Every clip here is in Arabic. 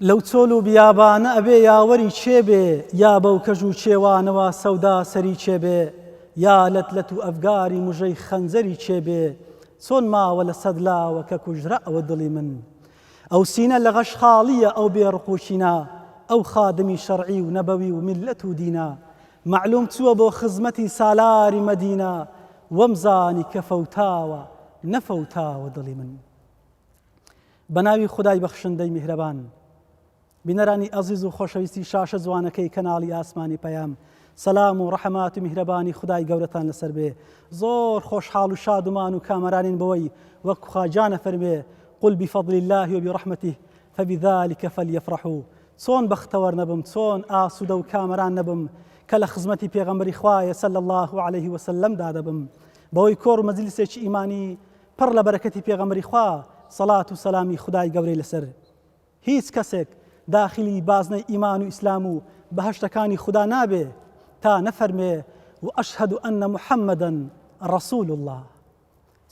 لەو چۆل و بیابانە ئەبێ یاوەری چێبێ یا بەو کەژ و چێوانەوە سەودا سەری چێبێ یا لەت و ئەفگاری موژەی خەنجەری چێبێ چۆن ماوە لە سەد لاوە کە کوژرە ئەوە دڵی من ئەو سینە لە غەش خاڵیە ئەو بێڕقوچینە ئەو خادمی شەرعی و نەبەوی و میلەت و دینە معلوم چووە بۆ خزمەتی سالاری مەدینە وەمزانی کە فەوتاوە نەفەوتاوە دڵی من. بە ناوی خودای بەخشندەی میهرەبان، بینەرانی ئەزیز و خۆشەویستی شاشە جوانەکەی کەناڵی ئاسمانی پەیام، سەلام و ڕەحەمات و میهرەبانی خودای گەورەتان لەسەر بێ. زۆر خۆشحاڵ و شادومان و کامەرانین بەوەی وەک خواجانە فەرمێ قل بفضل الله وبرحمته فبذلك فليفرحوا. چۆن بەختەوەر نەبم، چۆن ئاسوودە و کامەران نەبم کە لە خزمەتی پێغەمبەری خوایە صلی الله عليه وسلم دادەبم، بەوەی کۆڕ و مەجلیسێکی ئیمانی پڕ لە بەرەکەتی پێغەمبەری خوا سەڵات و سەلامی خودای گەورەی لەسەر. هیچ کەسێک داخلی بازنەی ئیمان و ئیسلام و بەهەشتەکانی خوددا نابێ تا نەفەرمێ و ئەشهد ئەن محەممەدەن ڕەسوول الله.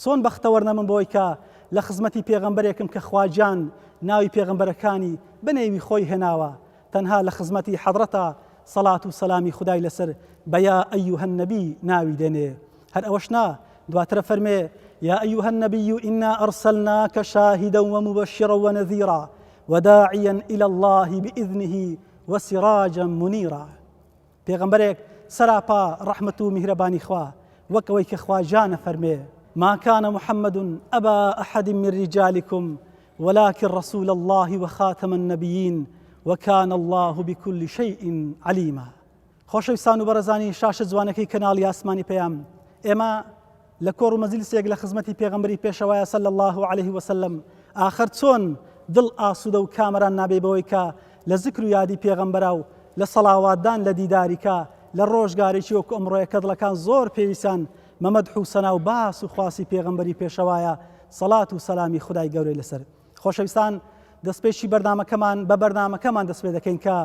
چۆن بەختەوەر نەبم بۆی کە لە خزمەتی پێغەمبەرێکم کە خواجان ناوی پێغەمبەرەکانی بنێوی خۆی هێناوە، تەنها لە خزمەتی حەضرەتە سەڵات و سەلامی خودای لەسەر بە یا ئەیوهە النەبی ناوی دێنێ. هەر ئەوەش نا، دواترە فەرمێ يا أيها النبي إنا أرسلناك شاهدا ومبشرا ونذيرا وداعيا إلى الله بإذنه وسراجا منيرا. پێغەمبەرێک سەراپا ڕەحمەت و میهرەبانی خوا وەکەوەی کە خواجانە فەرمێ ما كان محمد أبا أحد من رجالكم ولكن رسول الله وخاتم النبيين وكان الله بكل شيء عليما. خۆشەویستان و بەڕێزانی شاشە جوانەکەی کەناڵی ئاسمانی پەیام، ئێمە لە کۆڕ و مەجلیسێک لە خزمەتی پێغەمبەری پێشەوایە صلی الله عليه وسلم ئاخر چۆن دڵ ئاسوودە و کامەران نابێ بەوەی کە لە ذکر و یادی پێغەمبەرە و لە سەڵاواتدان لە دیداریکە لە ڕۆژگارێکی وەکو ئەمڕۆیە کە دڵەکان زۆر پێویستان مەمەدح و سەنا و باس و خواسی پێغەمبەری پێشەوایە سەڵات و سەلامی خودای گەورەی لەسەر. خۆشەویستان، دەستپێکی بەردامەکەمان بە بەردامەکەمان دەست پێ دەکەین کە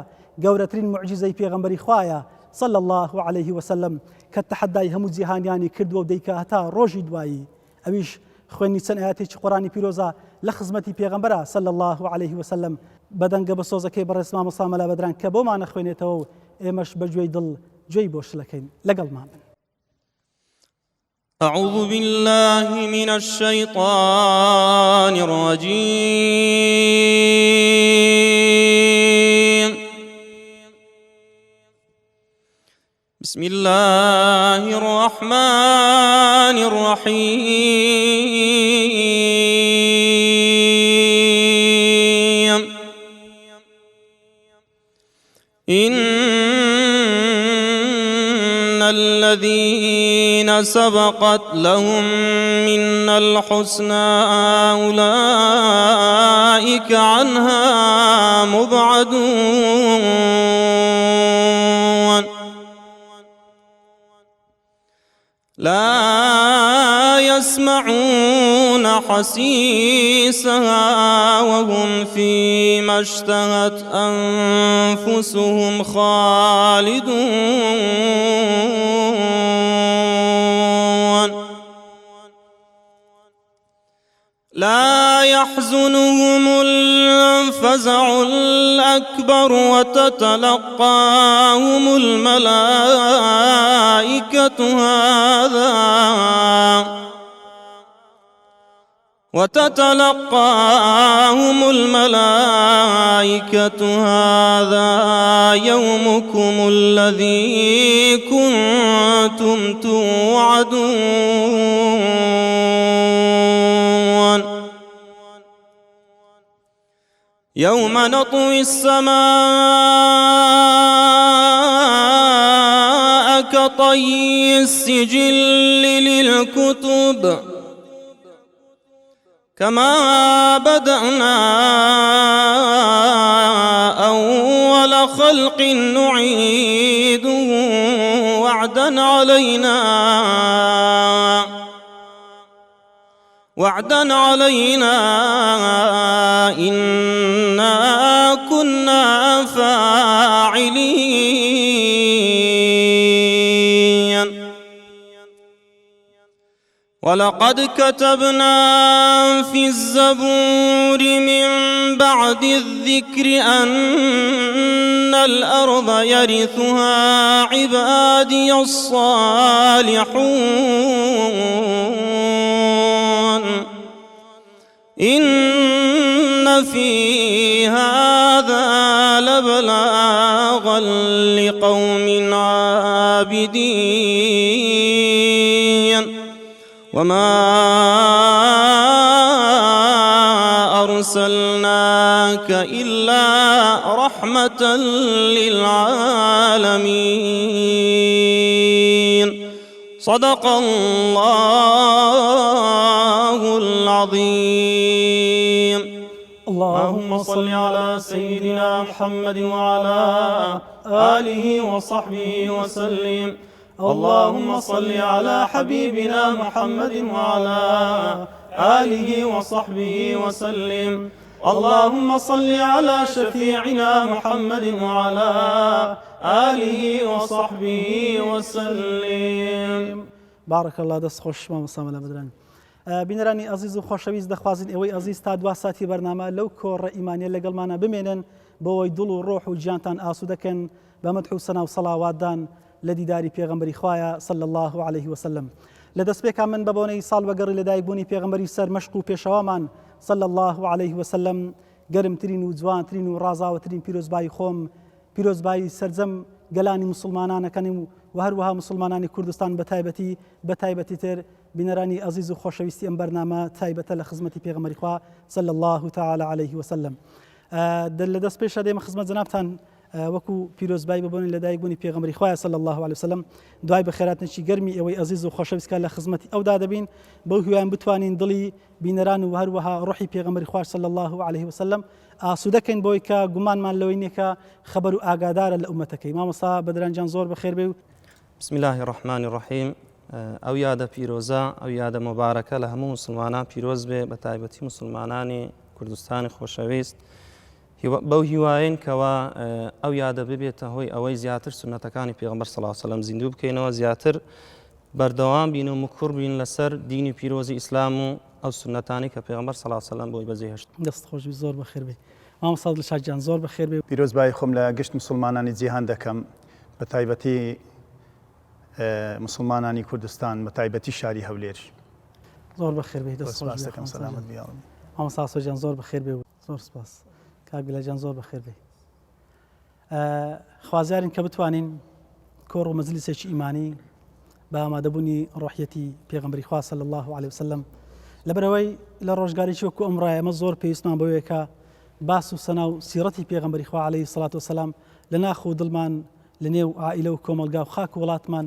گەورەترین معجزەی پێغەمبەری خوایە صلی الله عليه وسلم کە تەحەدای هەموو جیهانیانی کردووە و دەیکە هەتا ڕۆژی دوایی. ئەویش خوێنی چەند ئاەتێکی قورآنی پیرۆزە لە خزمەتی پێغەمبەرە صلی الله عليه وسلم بەدەنگە بە سۆزەکەی بەڕێز مامۆستا سامەلا بەدران کە بۆمان نەخوێنێتەوە و ئێمەش بە گوێی دڵ گوێی بۆ شلەکەین. لەگەڵمان بن. أعوذ بالله من الشيطان الرجيم. بسم الله الرحمن الرحيم. إن الذين سبقت لهم منا الحسنى أولئك عنها مبعدون لا يسمعون حسيسها وهم فيما اشتهت أنفسهم خالدون لا يحزنهم الفزع الأكبر وتتلقاهم الملائكة هذا يومكم الذي كنتم توعدون يوم نطوي السماء كطي السجل للكتب كما بدأنا أول خلق نعيده وعدا علينا إنا كنا فاعلين ولقد كتبنا في الزبور من بعد الذكر أن الأرض يرثها عبادي الصالحون إن في هذا لبلاغا لقوم عابدين وما أرسلناك إلا رحمة للعالمين. صدق الله العظيم. اللهم صل على سيدنا محمد وعلى آله وصحبه وسلم. اللهم صل على حبيبنا محمد وعلى آله وصحبه وسلم. اللهم صل على شفيعنا محمد وعلى آله وصحبه وسلم. بارك الله دەست خۆش مامۆستا مەلا بەدرانی. بینەرانی عزیز و خۆشەویست دەخوازین ئێوەی عزیز تا دوا ساتی بەرنامە لەو کۆڕە ئیمانیە لەگەڵمانە بمێنن بۆەوەی دڵ و ڕۆح و گیانتان ئاسوودەکەن بە مەدح و سەنا و سەڵاواتدان لە دیداری پێغەمبەری خوایە صلی الله عليه وسلم. لە دەستپێکان من بە بۆنەی ساڵ بەگەڕی لەدایکبوونی پێغەمبەری سەر مەشق و پێشەوامان صلی الله عليه وسلم گەرمترین و جوانترین و ڕازاوەترین پیرۆزبایی خۆم پیرۆزبایی سەرجەم گەلانی مسلمانانەکەنی و هەروەها مسلمانانی کوردستان بە تایبەتی تر بینەرانی عزیز و خۆشەویستی ئەم بەرنامە تایبەتە لە خزمەتی پێغەمبەری خوا صلی الله تعالی عليه وسلم. لە دەست پێشە دێمە خزمەت جەنابتان وەکو پیرۆزبایی ببوونی لەدایکبوونی پێغەمبەری خوایە صلی الله عليه وسلم. دوای بە خێراتنێکی گەرمی ئەوەی عزیز و خۆشەویستکە لە خزمەتی ئەودا دەبین بەو هیوایان بتوانین دڵی بینەران و هەروەها ڕۆحی پێغەمبەری خوا صلی الله عليه وسلم ئاسوودەکەین بۆی کە گومانمان لەوەی نییە کە خەبەر و ئاگادارە لە ئومەتەکەی. مامۆستا بەدرانجان زۆر بەخێر بێ و بسم الله الرحمن الرحیم. ئەو یادە پیرۆزە ئەو یادە مۆبارەکە لە هەموو مسلمانان پیرۆز بێ بە تایبەتی مسلمانانی کوردستانی خۆشەویست بەو هیوایین کەوا ئەو یادە ببێتە هۆی ئەوەی زیاتر سنەتەکانی پێغەمبەر صلی الله علیه وسلم زیندوو بکەینەوە زیاتر بەردەوام بین و مکوڕ بین لەسەر دینی پیرۆزی ئیسلام و ئەو سنەتانی کە پێغەمبەر صلی الله علیه وسلم بۆی بەجێهێشت. دەست خۆشی زۆر بەخێر بێ. مامۆستا دڵشادجان زۆر بەخێر بێ. پیرۆزبایی خۆم لە گشت مسلمانانی جیهان دەکەم بە تایبەتی مسلمانانی کوردستان بە تایبەتی شاری هەولێر. زۆر بەخێر بێ. دەست خۆش دەکەم سەلامت بیاڵم. مامۆستا سۆجان زۆر بەخێر بێ و زۆر سپاس. کاگلەجان زۆر بەخێر بێ. خوازیارین کە بتوانین کۆڕ و مەجلیسێکی ئیمانی بە ئامادەبوونی ڕۆحیەتی پێغەمبەری خوا صلی الله عليه وسلم لەبەرەوەی لە ڕۆژگارێکی وەکو ئەمڕۆیە ئەمە زۆر پێویستمان بەوەیە کە باس و سەنا و سیرەتی پێغەمبەری خوا عەلەیهی سەڵات وسەلام لە ناخ و دڵمان لە نێو عائیلە و کۆمەلگا و خاک و وڵاتمان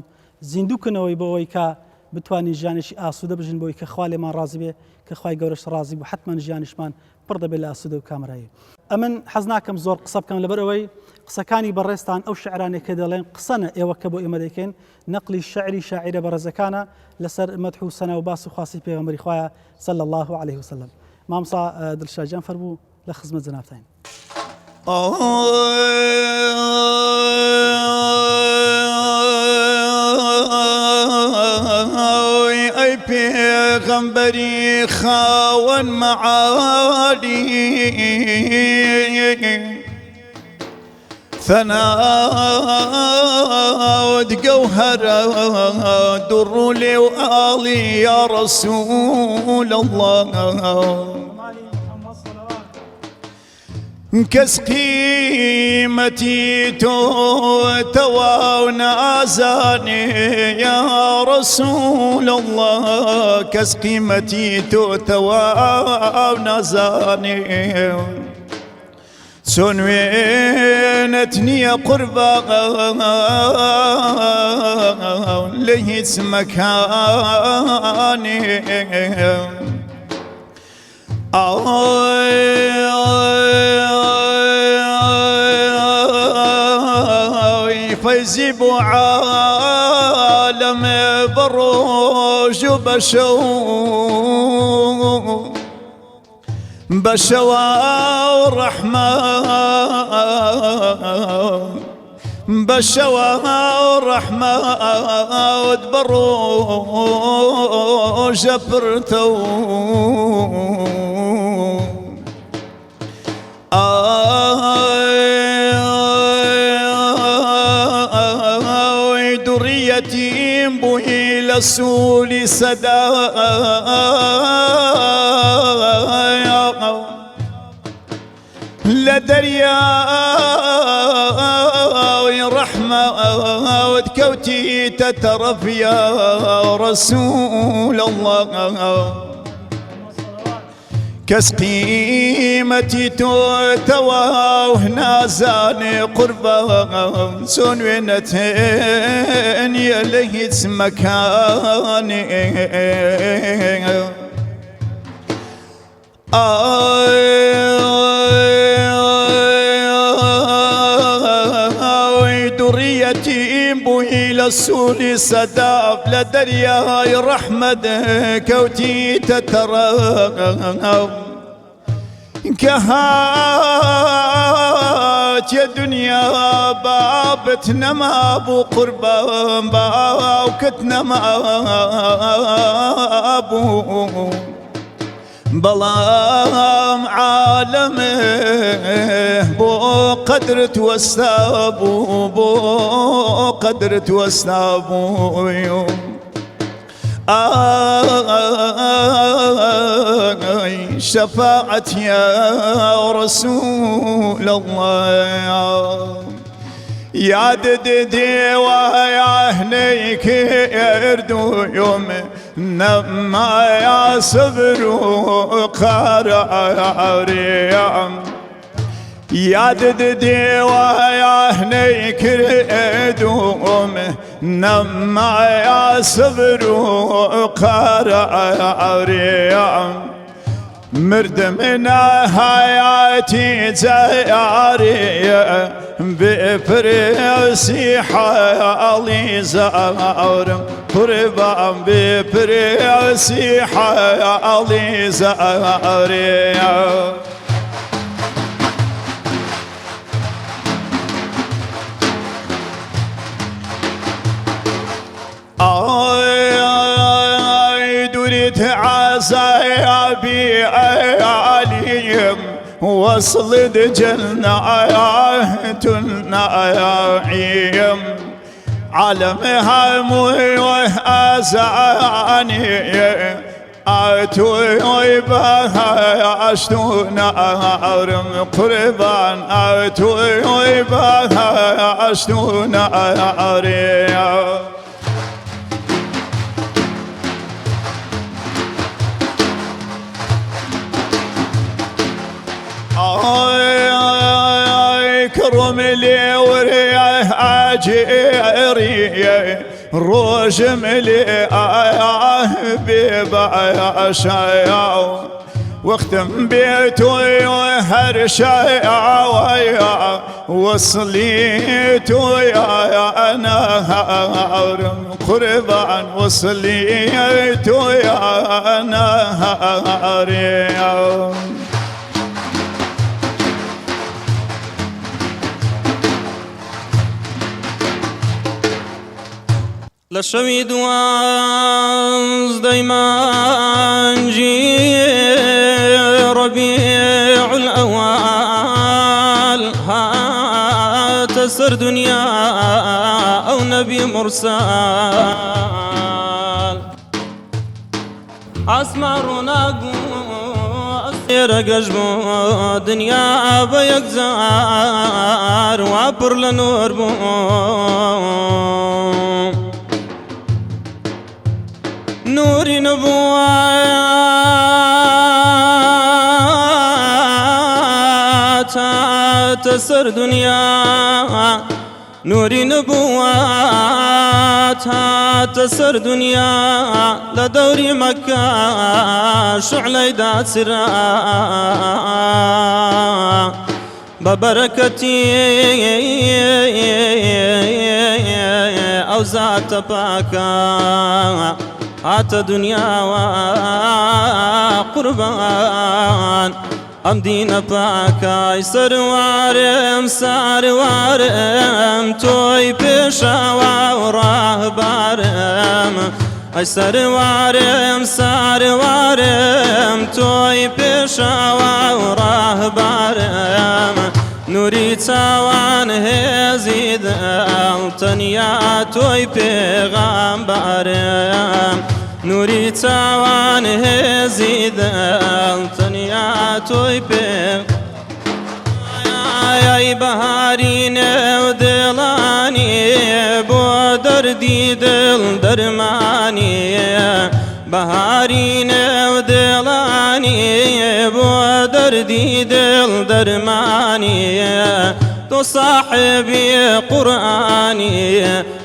زیندووکردنەوەی بەوەی کە بتوانین ژیانێکی ئاسوودە بژین بۆی کە خوا لێمان ڕازی بێ کە خوای گەورەش ڕازی بوو حتمما ژیانیشمان پڕ دەبێت لە ئاسوودە و کامرایی. ئەمن حەز ناکەم زۆر قسە بکەم لەبەرەوەی قسەکانی بەڕێستان ئەو شعرانێک کە دەڵێن قسەنە ئێوە کە بۆ ئێمە دەکەین نەقلی شعری شاعرە بەڕێزەکانە لەسەر مەدح و سەنا و باس و خواسی پێغەمبەری خوایە صلی الله عليه وسلم. مامۆستا دڵشادجان فەرموو لە خزمەت جەنابتان. ئەی پێغەمبەری خاوەن مەعالی ثەناوت گەوهەرە دوڕ و لێو ئاڵی یا ڕەسوول الله کەس قیمەتی تۆ تەواو نازانێ یا ڕەسوول الله کەس قیمەتی تۆ تەواو نازانێ چۆن وێنەت نییە قوربان لە هیچ مەکانێ فەیزی بۆ عالەمێ بە ڕۆژ و بە شەو بە شەوا و ڕەحمە بشوا الرحمة ودبروا جبرتو دريتي بوي لسولي سدا لدريا رحمة وتكوتي تترف يا رسول الله كس قيمتي توتوا وهنا زاني قربا سون وينتين يلهيت مكاني دريتي بوي للسولي صداب لدريا رحمد كوتي تترى كهات يا دنيا بابتنا ما ابو قربا باوكتنا ما ابو بلام عالمه بو قدر توسابو بو قدر توسابو شفاعتي يا رسول الله يا ددي ويا هنيك يردو يوم نما يا صبر وقراريام يا ددي ويا هنيك يردو نما يا صبر وقراريام مرد من حياتي زارية بفريسي حالي زارم قربان بفريسي حالي زارية دريت عزايبي عليم وصلت جنة النعيم عالمها موي وأزعني أتوي بها أشتونا أرم قربان أتوي بها أشتونا أريم كرم لي وريه أجيري روجم لي بيبا شايع واختم بيتوي وهرشايع ويا وصليتو يا أنا هارم قربان وصليتو يا أنا هارم لشوي دوانز دايما نجي ربيع الأول هات سر دنيا أو نبي مرسل أسمر أسير قجبو دنيا بيكزار وابر لنور بو نوري نبوات تسر دنيا نوري نبوات تسر دنيا لدوري مكة شعلي دات سرا ببركتي أو ذات باكا هات دنيا وقربان ئەم دینە پاکای سەروارم ساروارم تۆی پێشەوا و ڕاهبارم ئەی سەروارم ساروارم تۆی پێشەوا و ڕاهبارم نوری چاوان هێزی دڵ تەنیا تۆی پێغەمبەرم نوری چاوان هێزی دڵ تەنیا تۆی ئای بەهاری نێو دڵانی بۆ دەردی دڵ دەرمانی بەهاری نێو دڵانی بۆ دەردی دڵ دەرمانی تۆ ساحێبی قورئانی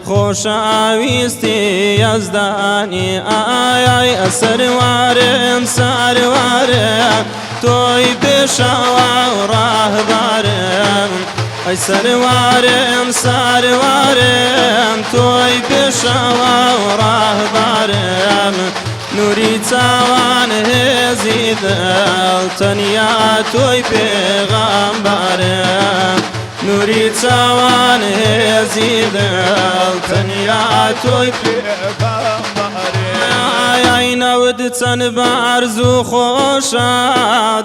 خۆشەویستی یەزدانی ئای سەروارم ساروارم تۆی پێشەوا و ڕاهبارم ئەی سەروارم ساروارم تۆی پێشەوا و ڕاهبارم نوری چاوان هێزی دڵ تەنیا تۆی پێغەمبەرم نوری چاوان هێزی دڵ تەنیا تۆی ئای نەود چەند بەرز و خۆشە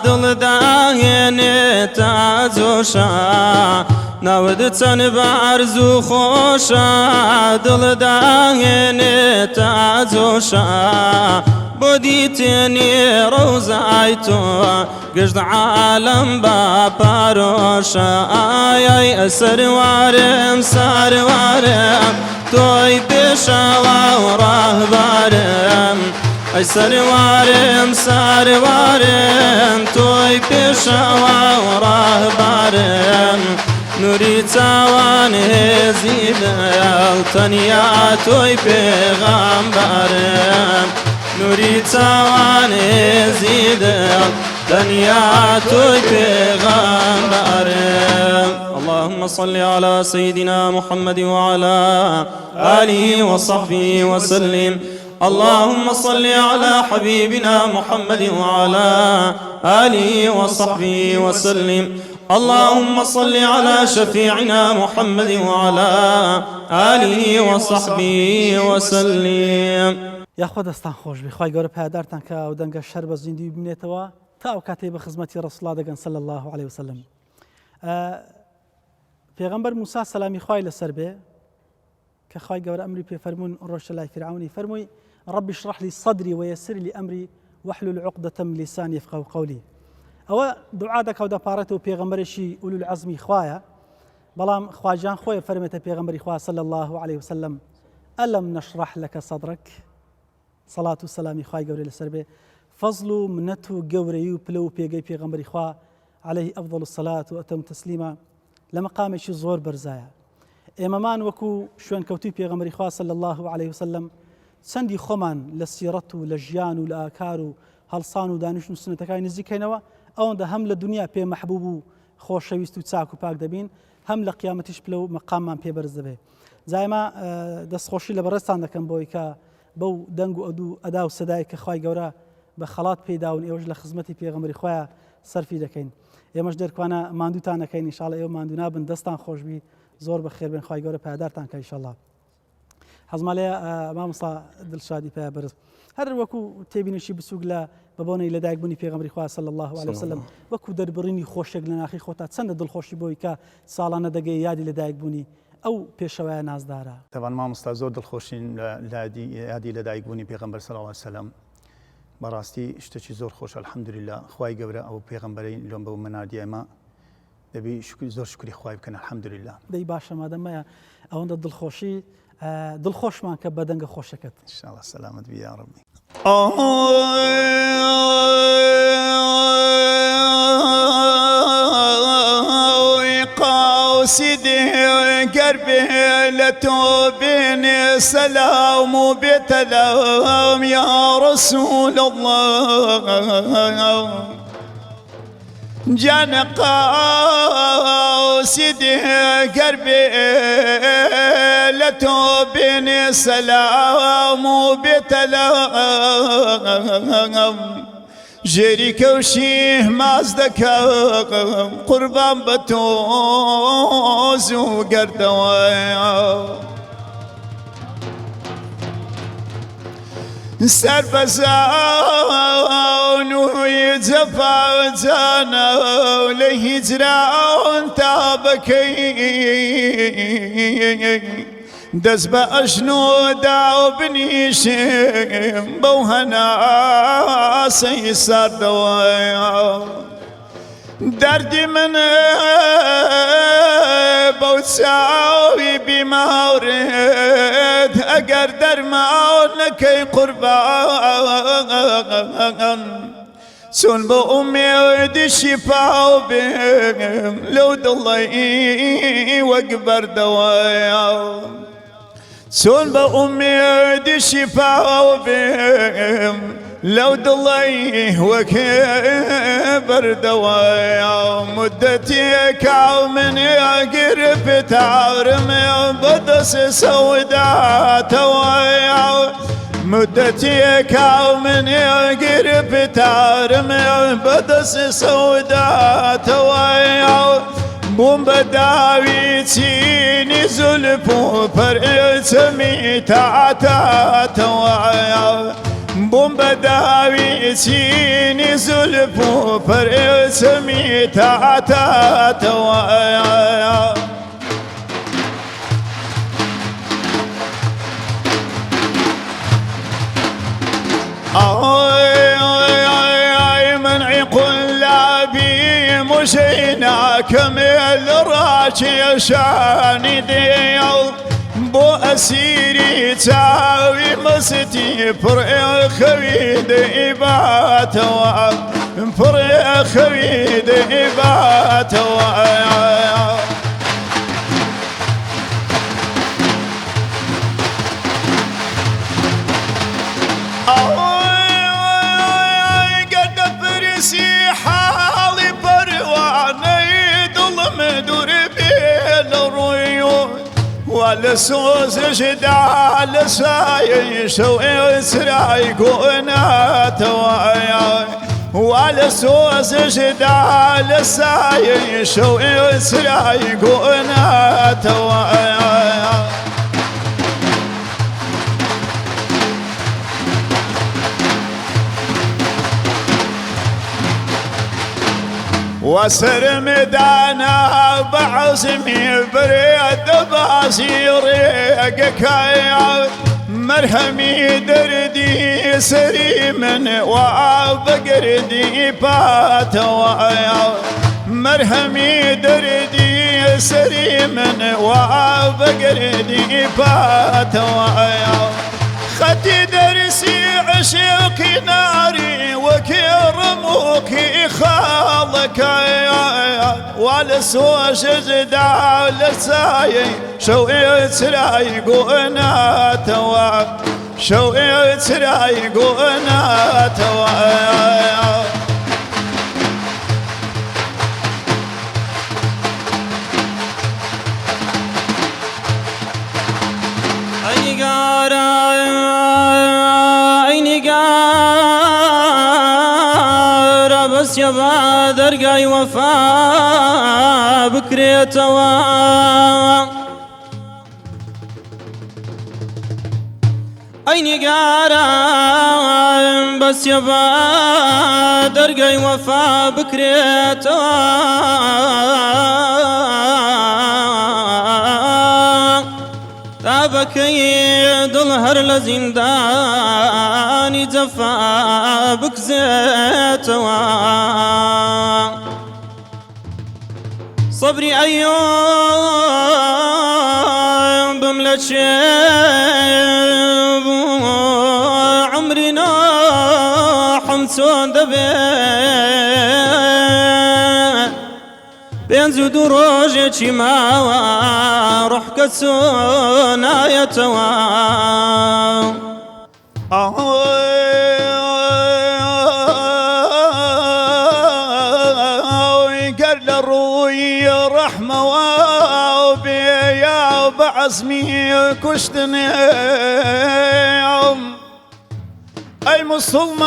دڵداهێنێتە جۆشە نەود چەند بەرز و خۆشە دڵداهێنێتە جۆشە بۆ دیتێنی ڕەوزای تۆ گشت عالەم بە پارۆشە ئای سەروارم ساروارم تۆی پێشەوا و ڕاهبارم ئەی سەروارم ساروارم تۆی پێشەوا و ڕاهبارم نوری چاوان هێزی دڵ تەنیا تۆی پێغەمبەرم نوری چاوان هێزی دڵ تەنیا تۆی پێغەمبەرم اللهم صل على سيدنا محمد وعلى آله وصحبه وسلم اللهم صل على حبيبنا محمد وعلى آله وصحبه وسلم اللهم صل على شفيعنا محمد وعلى آله وصحبه وسلم یاخوا دەستان خۆش بێ خوای گەورە پایدارتان کە ئەو دەنگە شەر بە زیندوی ببنێتەوە تا ئەو کاتێ بە خزمەتی ڕەسوڵا دەگەن صلی الله عليه وسلم پێغەمبەر موسا سەلامی خوای لەسەر بێ کە خوای گەورە ئەمری پێ فەرموون ڕۆژە لای فرعونی فەرمووی رب اشرح لي صدري ويسر لي أمري واحلل عقدة من لساني يفقهوا قولي ئەوە دوعا دەکەوت دەپارێتەوە پێغەمبەرێکی ئولو العەزمی خوایە بەڵام خواجان خۆی فەرمێتە پێغەمبەری خوا صلی الله عليه وسلم ئەلەم نەشرح لەکە سەدرەک سەڵات و سەلامی خوای گەورە لەسەر بێ فەزڵ و منەت و گەورەی و پلە و پێگەی پێغەمبەری خوا عليه ئەفضل الصلاة وأتم تسلیما لە مەقامێکی زۆر بەرزایە ئێمەمان وەکو شوێنکەوتوی پێغەمبەری خوا صلی الله عليه وسلم چەندی خۆمان لە سیرەت و لە ژیان و لە ئاکار و هەڵسان و دانیشتن و سنەتەکانی نزیکەینەوە ئەوەندە هەم لە دنیا پێ مەحبوب و خۆشەویست و چاک و پاک دەبین هەم لە قیامەتیش پلە و مەقاممان پێ بەرز دەبێ زایما دەستخۆشی لە بەڕێستان دەکەم بۆی کە بەو دەنگ و ئەدا و سەدای کە خوای گەورە بە خەڵات پێداون ئێوەش لە خزمەتی پێغەمبەری خۆیان سەرفی دەکەین ئێمەش دەرکوانە ماندووتان نەکەین ئینشاڵڵا ئێوە ماندوو نابن دەستان خۆشبی زۆر بەخێر بن خوای گەورە پایدارتان کە ئینشاڵڵا حەزمان لێیە مامۆستا دڵشادی پێ بەرز هەر وەکو تێبینیشی بسووک لە بەبوونەی لەدایکبوونی پێغەمبەری خوا صلی الله عليه وسلم وەکو دەربڕینی خۆشێک لە ناخی خۆتا چەندە دڵخۆشی بۆی کە ساڵانە دەگەی یادی لەدایکبوونی ئەو پێشەوەیە نازدارە تەوان مامۆستا زۆر دڵخۆشین یادی لەدایکبوونی پێغەمبەر صلی الله عليه وسلم بەڕاستی شتێکی زۆر خۆش الحەمدولله خوای گەورە ئەو پێغەمبەرەی لۆم بەو منادی ئێمە دەبی زۆر شکری خوای بکەن الحەمدولله دەی باشە مادەمەیە ئەوەندە دڵخۆشی دڵخۆشمان کە بەدەنگە خۆشەکەت انشاءالله سلامت بی یا ربی قاصدي قربي لتوبين سلام بتلام يا رسول الله جان قاصدي قربي لتوبين سلام بتلام ژێری کەوشی ماز دەکەم قوربان بە تۆز و گەردەوە سربەزان و جەفاجانە لە هیجران تا بەکەی دەست بە ئەژنۆدا و بنیشم بەو هەناسەی ساردەوە دەردی من بەو چاوی بیمارت ئەگەر دەرمان نەکەی قوربان چۆن بە ئومێدی شیفاو بێم لەو دڵی وەک بەردەوەیە چۆن بە ئومێدی شیفاو بێم لەو دڵی وەک بەردەوەیە مدەتێکا منێگر پێتارمێ بەدەست سەوداتەوەیە مدەتێکا منێگر پێتارمێ بەدەست سەوداتەوەیە بووم بە داوی چینی زولف و پەرچەمی تاتاتەوەیە بووم بە داوی چینی زولف و پەرچەمی تاتاتەوەیە منعی قلابی مشینا کەمێل ڕاکێشانی دێڵ بۆ ئەسیری چاوی مەستی پڕێ خەوی دەیباتەوە پڕێ خەوی دەیباتەوە لە سۆزشدا لە سایەی شەوێ سرای گۆناتەوە وا لە سۆزشدا لە سایەی شەوێ سرای گۆناتەوە وسرمدانا بعزمي بريد بازيريقكايا مرهمي دردي سري من وابقردي باتوايا مرهمي دردي سري من وابقردي باتوايا خدي درسي عشقي ناري وكرموكي خالك ولا سوى شجدا لساي شوقت رايقونا توا شوقت رايقونا توا بس يبا درقاي وفا بكريتوا عيني قارا بس يبا درقاي وفا بكريتوا تابكي دلهر لزنداني جفا بكزيتوا صبري أيوم بملتشيب عمري ناحم سون بينزو دروجي چيماوا روح كسونا يتوا قال الروي رحمة وبيا بعزمي كشتني أي مسلمان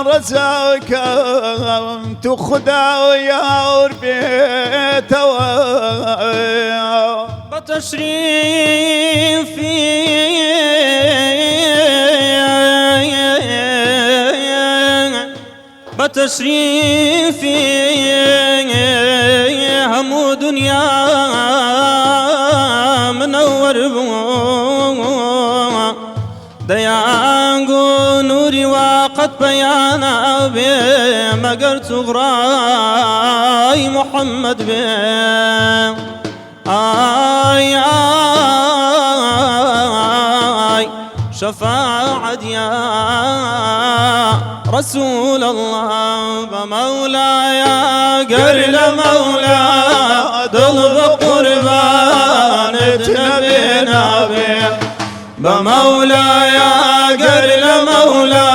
رزاك تخدع ويا ربيت بتشريفي هم دنيا منور ديانغو نوري وقد بيانا بي مقر صغراي محمد بي آي آي شفاعة يا رسول الله بمولاي قرل مولا طلب قربان نبينا به بمولاي قرل مولا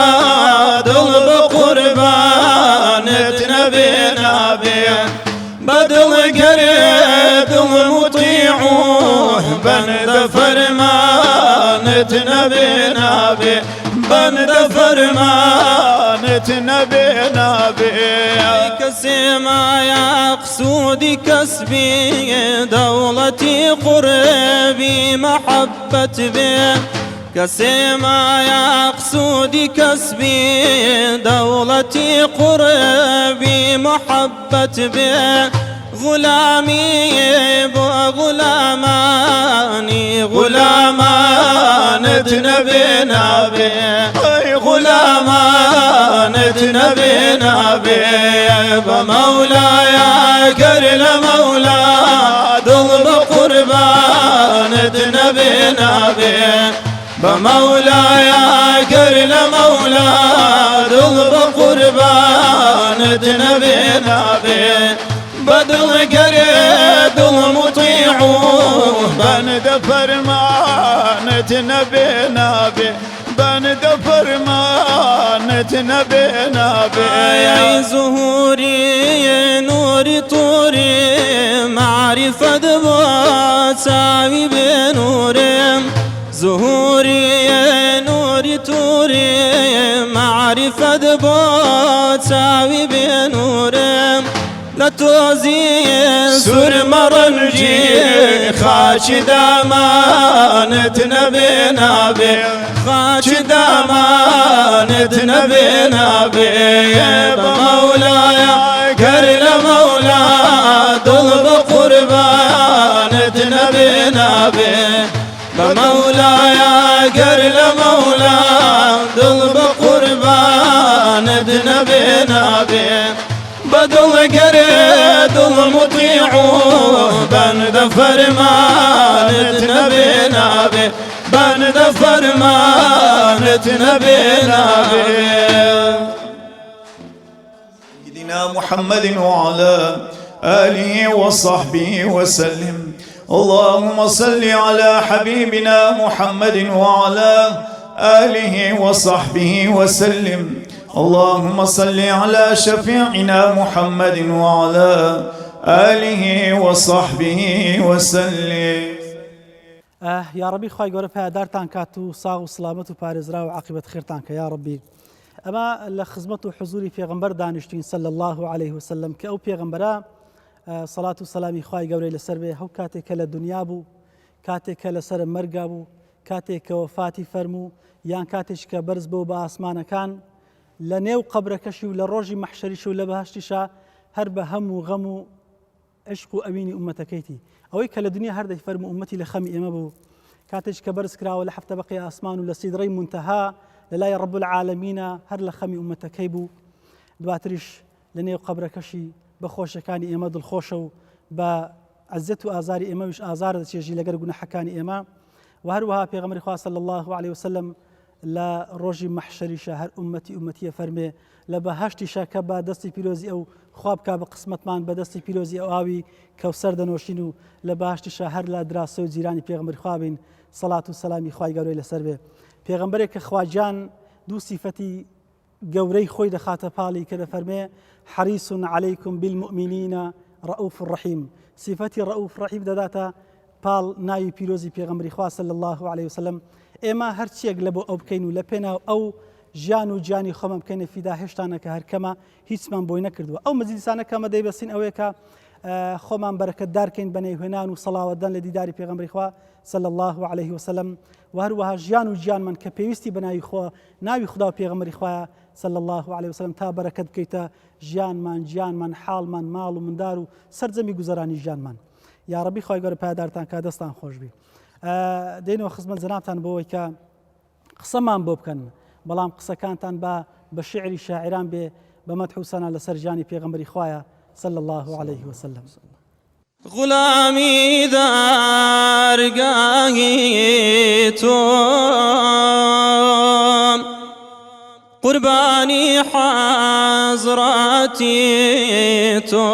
طلب قربان نبينا به بدل قرد المطيعوه بند فرمان نبينا به بند فرمان نبينا به كسما يقصد كسبي دولتي قربي محبة به كسما يقصد كسبي دولتي قربي محبة به غلامي بغلاماني غلامان نبينا به غلامان نبينا به بمولاي كرل مولا ضلب قربان نبينا به بمولاي كرل مولا ضلب قربان نبينا به بدل قريد المطيعوه بند فرمان نبينا به بند فرمان نبينا به يا زهوري نوري طوري معرفة بواسعي بنوري زهوري نوري طوري معرفة بواسعي بنوري لا توزي سر مرنجي خاش دامان نبينا به خاش دامان نبينا به بمولاي كرل مولا طلب قربان نبينا به بمولاي كرل مولا طلب قربان نبينا به بدل قريد المطيعوه بند فرمان نبينا به بند فرمان نبينا به سيدنا محمد وعلى آله وصحبه وسلم اللهم صل على حبيبنا محمد وعلى آله وصحبه وسلم اللهم صل على شفيعنا محمد وعلى آله وصحبه وسلم يا ربي خواهي قرب هادارتان كاتو صاغ وسلامة وبارزرا وعاقبة خيرتان يا ربي أما لخزمة وحضوري في غنبر دانشتين صلى الله عليه وسلم كأو في غنبرا صلاة وسلامي خواهي قوري لسربي هو كاتك لدنيا بو كاتك لسر مرقا بو كاتك وفاتي فرمو يان كاتش كبرز بو باسمان كان لنيو قبركشي ولا روجي محشريشي ولا بهاشتشا هرب هم وغم عشق أميني أمتكيتي أويك لدنيا هرد يفرم أمتي لخمي إمبو كاتش كبرز كرا ولا حفت بقي أسمان ولا سيدري منتهى للا يا رب العالمين هر لخمي أمتكيبو دواتريش لنيو قبركشي بخوش كاني إمد الخوشو بعزت وآزاري إمامش آزار تشجي لقرقنا حكاني إمام وهروها في غمر خواه صلى الله عليه وسلم لا روجي محشري شهر أمتي فرمي لبهاشتي شاكبا دستي بيروزي أو خواب كاب قسمت مان بدستي بيروزي أو آوي كوسر دنوشينو لبهاشتي شهر لا دراسة وزيراني في غمر خوابين صلاة والسلام خواهي قوري لسربي في غمرك خواجان دو صفتي قوري خوي دخات بالي كذا فرمي حريص عليكم بالمؤمنين رؤوف الرحيم صفتي رؤوف رحيم داتا بال ناي بيروزي في غمر خواه صلى الله عليه وسلم ئێمە هەرچیەک لە بۆ ئەو بکەین و لە پێناو ئەو ژیان و گیانی خۆمە بکەینە فیدا هێشتانە کە هەرکەمە هیچمان بۆی نەکردووە. ئەو مەجلیسانە کەمە دەیبەستین ئەوەیە کە خۆمان بەرەکەتدارکەین بە نێوهێنان و سەڵاوەتدان لە دیداری پێغەمبەری خوا صلی الله عليه وسلم و هەروەها ژیان و گیانمان کە پێویستی بە ناوی خۆ ناوی خدا و پێغەمبەری خوایە صلی الله عليه وسلم تا بەرەکەت بکەیتە ژیانمان گیانمان حاڵمان ماڵ و مندار و سەرجەمی گوزەرانی ژیانمان. یا ڕەبی خۆی گەورە پایدارتان کا دەستان خۆش بی. دێنەوە خزمەت جەنابتان بۆەوەی کە قسەمان بۆ بکەن بەڵام قسەکانتان بە شعری شاعران بێ بە مەدح و سەنا لەسەر ژیانی پێغەمبەری خوایە صلی الله عليه وسلم. غلامی دارگاهی تو قربانی حضراتی تو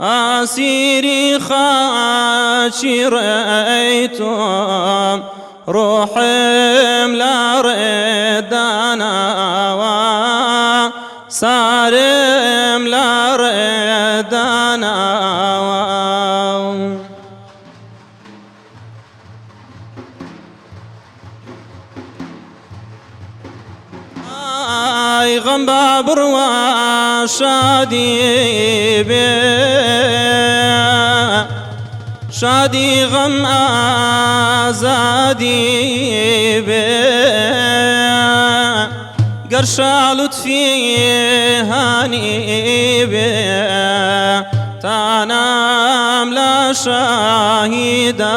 اسیری خاچی ری تو روحم لردانا سارم لردانا ای غم بابر و شادی به شادی غم آزادی به گرشا لطفی هانی به تانم لا شاهدا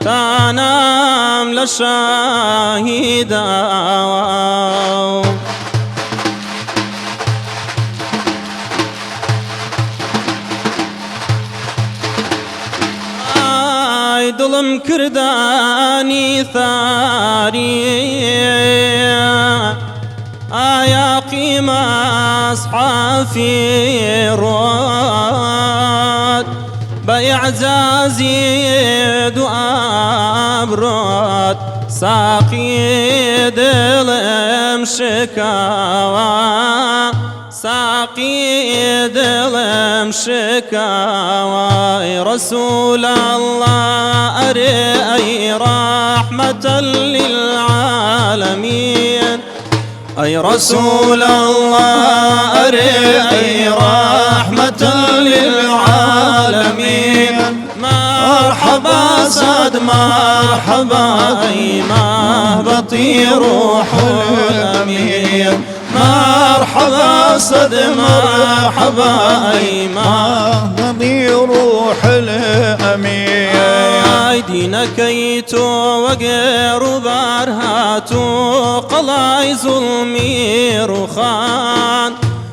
تانم لا شاهدا دڵم کردانی ثاری ئایا قیمەس حافی ڕۆت بە ئیعجازی دوعا بڕۆت ساقی دڵم شکاوە ساقی دلم شكاوى رسول الله أري أي رحمة للعالمين أي رسول الله أري أي رحمة للعالمين مرحبا صد مرحبا أي مهبطي روح الأمين مرحبا صد مرحبا أي مهبطي روح الأمين دينكيتو وغير بارهاتو قلاي ظلمي رخان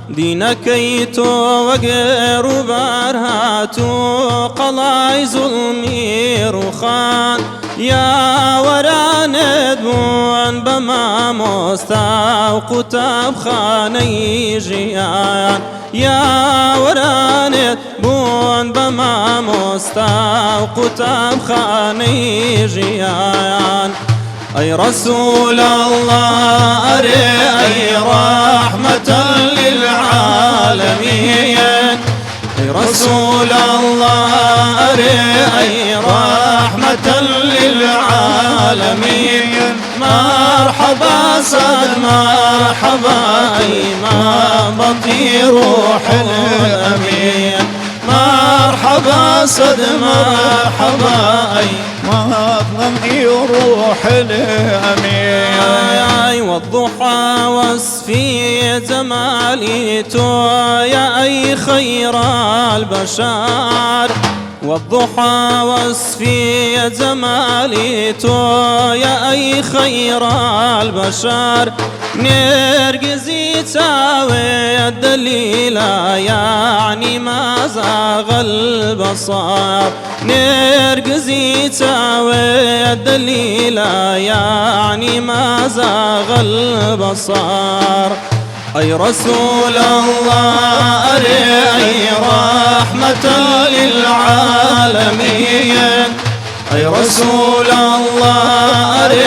دينكيتو وغير بارهاتو قلاي ظلمي رخان يا وراند بون بما مستاو قطب خاني جيان يا وراند بون بما مستاو قطب خاني جيان أي رسول الله أري أي رحمة للعالمين أي رسول الله أري أي رحمة للعالمين مرحبا صد مرحبا أي مهبطي روح الأمين مرحبا صد مرحبا أي مهبطي روح الأمين والضحى وصفي جمالي تو يا أي خير البشر والضحى وصفي جمالي تو يا أي خير البشر نرجزي تاوي الدليل يعني ما زاغ البصر نرجزي تاوي الدليل يعني ما زاغ البصر أي رسول الله أري أي رحمة للعالمين أي رسول الله أري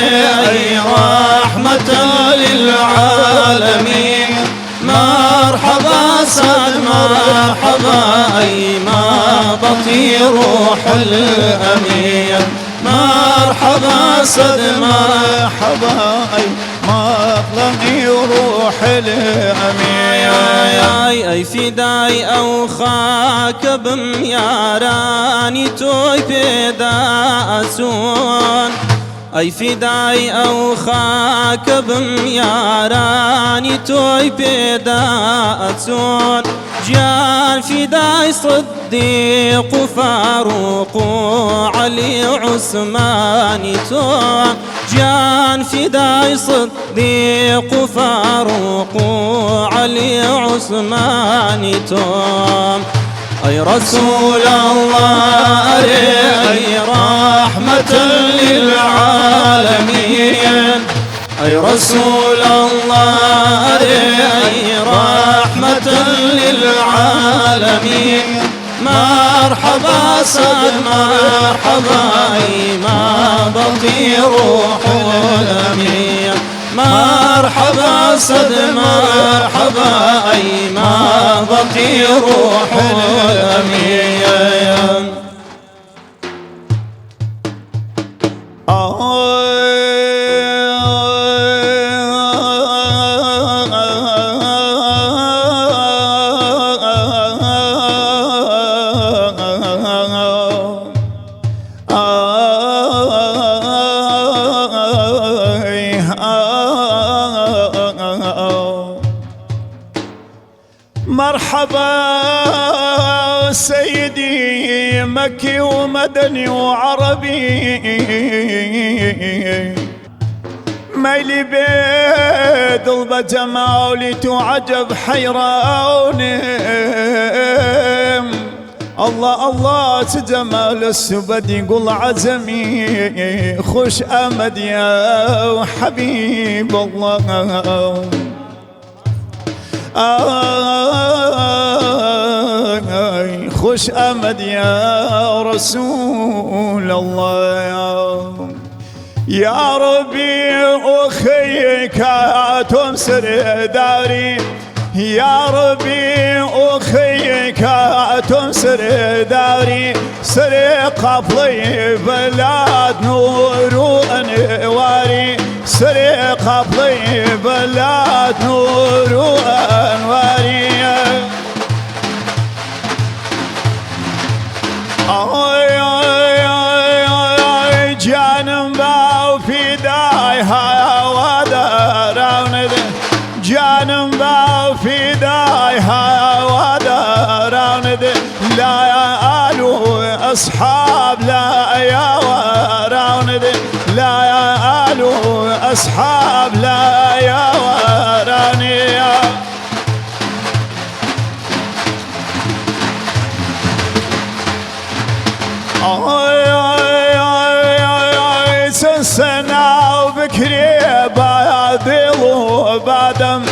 أي رحمة للعالمين مرحبا صد مرحبا أي ما بطل باقي روح الأمين مرحبا صد مرحبا مطلقي روح الأمين أي فداي أو خاك بمياراني توي بداسون أي فداي أو خاك بمياراني توي بداسون جان فداي صديق فاروق علي عثماني توم جان فداي صديق فاروق علي عثماني توم أي رسول الله أي رحمة للعالمين أي رسول الله أي رحمة للعالمين مرحبا صد مرحبا ما بقي روح الأمين مرحبا صد مرحبا ما بقي روح الأمين مرحبا سيدي مكي ومدني وعربي ميلي بيد البجمالي تعجب حيراني الله الله تجمال السبد يقول عزمي خش أمد يا حبيب الله خوش أمد يا رسول الله يا ربي أخيك تمسر داري يا ربي أخيك تمسر داري سر قبلي بلاد نور وأنواري سر قبلي بلاد نور وأنواري جانم باو في دايها ودراوند جانم باو في دايها ودراوند لا يالو أصحاب لا يا وراوند لا يالو أصحاب لا يا وراني سنة وبكري بعدل وبعدم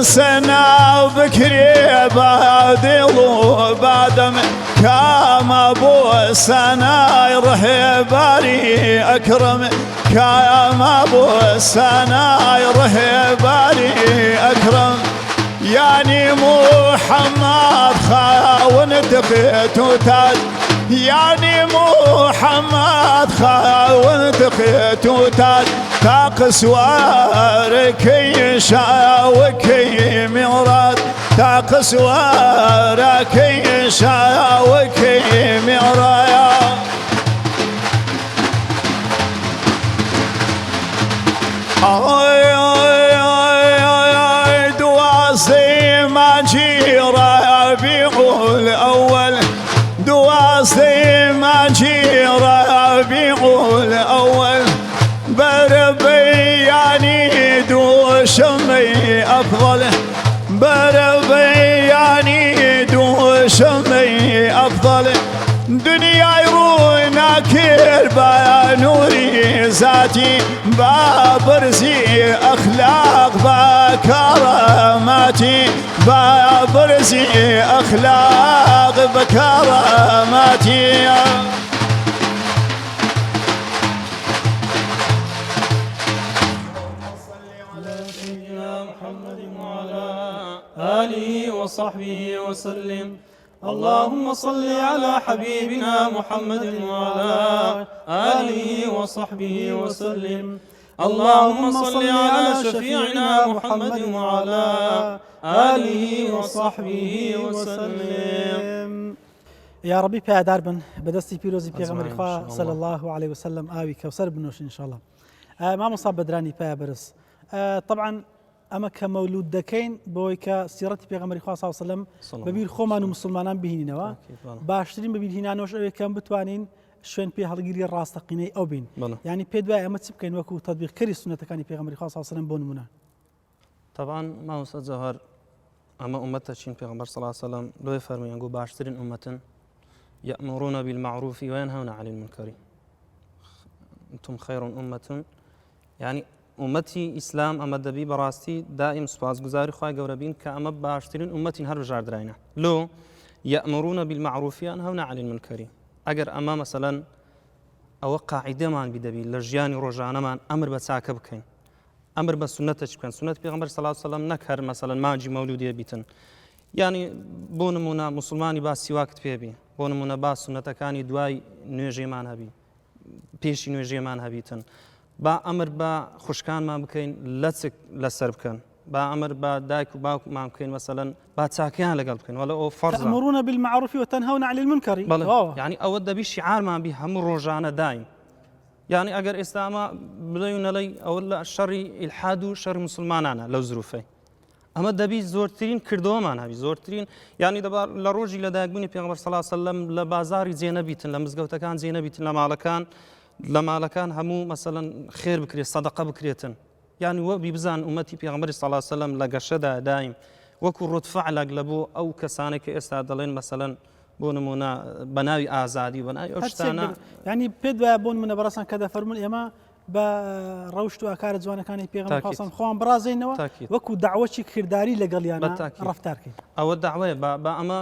سنة وبكري بعدل وبعدم كام أبو سنة يرهباري أكرم كام أبو سنة يرهباري أكرم يعني محمد خاون تخيت وتاج يعني محمد خاون تخيت وتاج تاقس واركي شاوكي مراد تاقس واركي شاوكي مراد دواسي ما جي ربيع الأول دواسي ما جي ربيع الأول بربياني دوشمي أفضل بربياني دوشمي أفضل دنيا يرونا كربا نوري ذاتي بابرزي أخلاق بكراماتي بابرزي أخلاق بكراماتي آله وصحبه وسلم اللهم صل على حبيبنا محمد وعلى آله وصحبه وسلم. اللهم صل على شفيعنا محمد وعلى آله وصحبه وسلم. يا ربي پایدار بن بەدەستی پیرۆزی پێغەمبەری خوا صلی الله عليه وسلم ئاوی کەوسەر بنووشین انشاءالله. مامۆستا بەدرانی پایە بەرز طبعا ئەمە کە مەولود دەکەین بۆی کە سیرەتی پێغەمبەری خوا صلی الله عليه وسلم بەبیر خۆمان و مسلمانان بهینینەوە باشترین بەبیر هینانەوەش ئەوەیە کە بتوانین شوێن پێ هەڵگیری ڕاستەقینەی ئەو بین یعنی پێ دوای ئەمە چ بکەین وەکو تەطبیقکەری سونەتەکانی پێغەمبەری خوا صلی الله عليه وسلم بۆ نمونە. طبعا مامۆستا جەوهەر ئەمە ئومەتەچین پێغەمبەر صلی الله عليه وسلم لۆی فەرموویان گوت باشترین ئومەتن يأمرون بالمعروف وينهون عن المنكر أنتم خير أمة يعني أمتي إسلام أما دبي براستي دائم سباز گزاري خواهي قوربين كأما باشترين أمتي هر بجار درينا لو يأمرون بالمعروف وينهون عن المنكر أجر أما مثلا أو قاعدة مان بدبي لجياني روجانا مان أمر بتساكب كين أمر بسنة كين سنة بيغمبر صلى الله عليه وسلم نكر مثلا ماجي مولودية بيتن يعني بونمونا مسلماني باس سواكت فيبي بۆ نمونە با سونەتەکانی دوای نوێژێمان هەبی پێشی نوێژێمان هەبیتن با ئەمر بە خوشکانمان بکەین لەچک لەسەر بکەن با ئەمر بە دایک و باوکمان بکەین مەسەلەن با چاکیان لەگەڵ بکەین وەڵە ئەو فەرزە تأمرون بالمعروف وتنهون عن المنكر یعنی ئەوە دەبی شیعارمان بی هەموو ڕۆژانە دایم یعنی ئەگەر ئێستا ئەمە بڵێ و نەڵێی ئەوە لە شەڕی ئیلحاد و شەڕی مسلمانانە لەو زروفەی ئەمە دەبی زۆرترین کردەوەمان هەبی زۆرترین ینی دەبار لە ڕۆژی لەدایکبوونی پێغەمبەر صلی الله علیه وسلم لە بازاری جێ نەبیتن لە مزگەوتەکان جێ نەبیتن لە ماڵەکان هەموو مەسەلەن خێر بکرێت سەدەقە بکرێتن یعنی وە بیبزان ئومەتی پێغەمبەری صلی الله علیه وسلم لە گەشەدا دایم وەکو ڕوتفەعلەک لە بۆ ئەو کەسانێک کە ئێستا دەڵێن مەسەلەن بۆ نمونە بە ناوی ئازادی بە ناوی ئەو شتانە ینی پێ دوایە بۆ نمونە بەڕاستان کە دەفەرمون ئێمە بە ڕەوشت و ئاکارە جوانەکانی پێغەمبەر خۆسان خۆیان بڕازێنەوە وەکو داوەکی کردداری لەگەڵیانە ڕەفتارکەین ئەوە داوایە بە ئەمە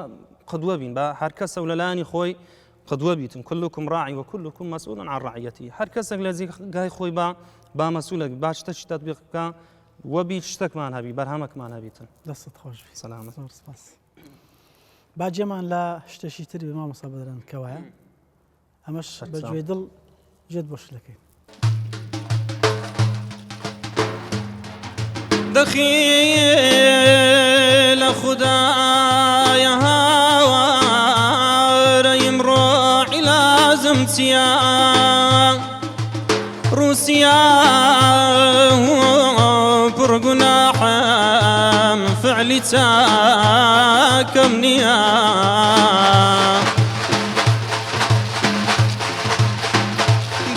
قدوە بین بە هەر کەسە و لەلایانی خۆی قدوە بیتن كلكم راعي وكلكم مسؤول عن رعيته هەر کەسێک لە جێگای خۆی با مەسئولە با شتێکی تەطبیق بکە وە بیت شتێکمان هەبی بەرهەمەکمان هەبیتن دەستت خۆش بی سەلامەت زۆر سپاس. با جێمان لە شتێکی تری بە مامۆستا بەدرێن کەوایە ئەمەش بەگوێ دڵ جێت بۆ شلەکەی دخيل خدايا هاوار يمروع لازم تيا روسيا برقنا حام فعلي تاكمنيا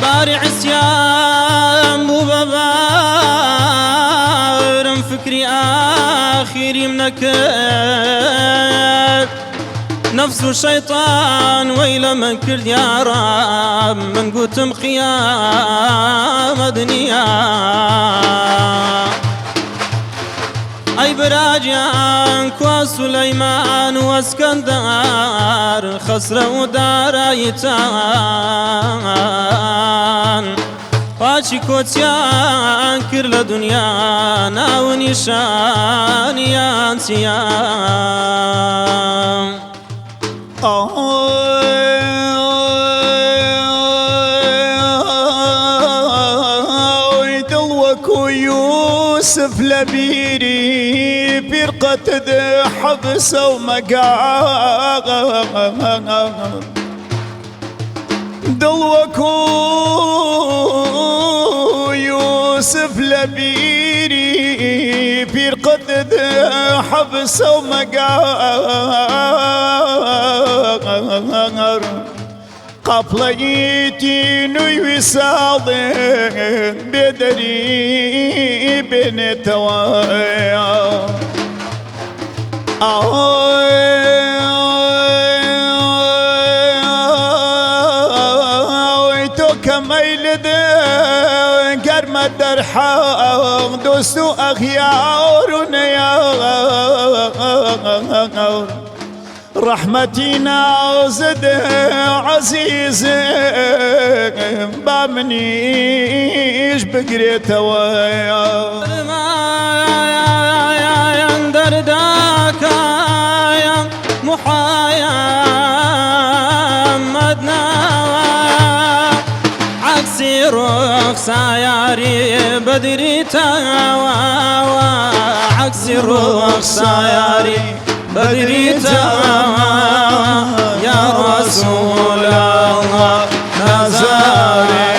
بارع عسيان بوبابا فكري آخري منك نفس الشيطان ويل من كرد يا رب من قتم قيام دنيا أي براجان كوا سليمان واسكندر خسر ودار ايتان پاچی کۆچیان کرد لە دنیا ناو نیشانیان چیان دڵ وەکو یوسف لە بیری بیرقەت حەبسە و مەگاڵ دڵ وەکو يوسف لبيري بير قد حبس ومقار قبليتي نوي صادق بدري بين توايا درحام دوست و أخيارنا يا رحمتي نازد عزيز بامنيش بقريت ويا درداك يا محايا سایاری بدری تاوا عکسی روح سایاری بدری تاوا یا رسول الله نظاره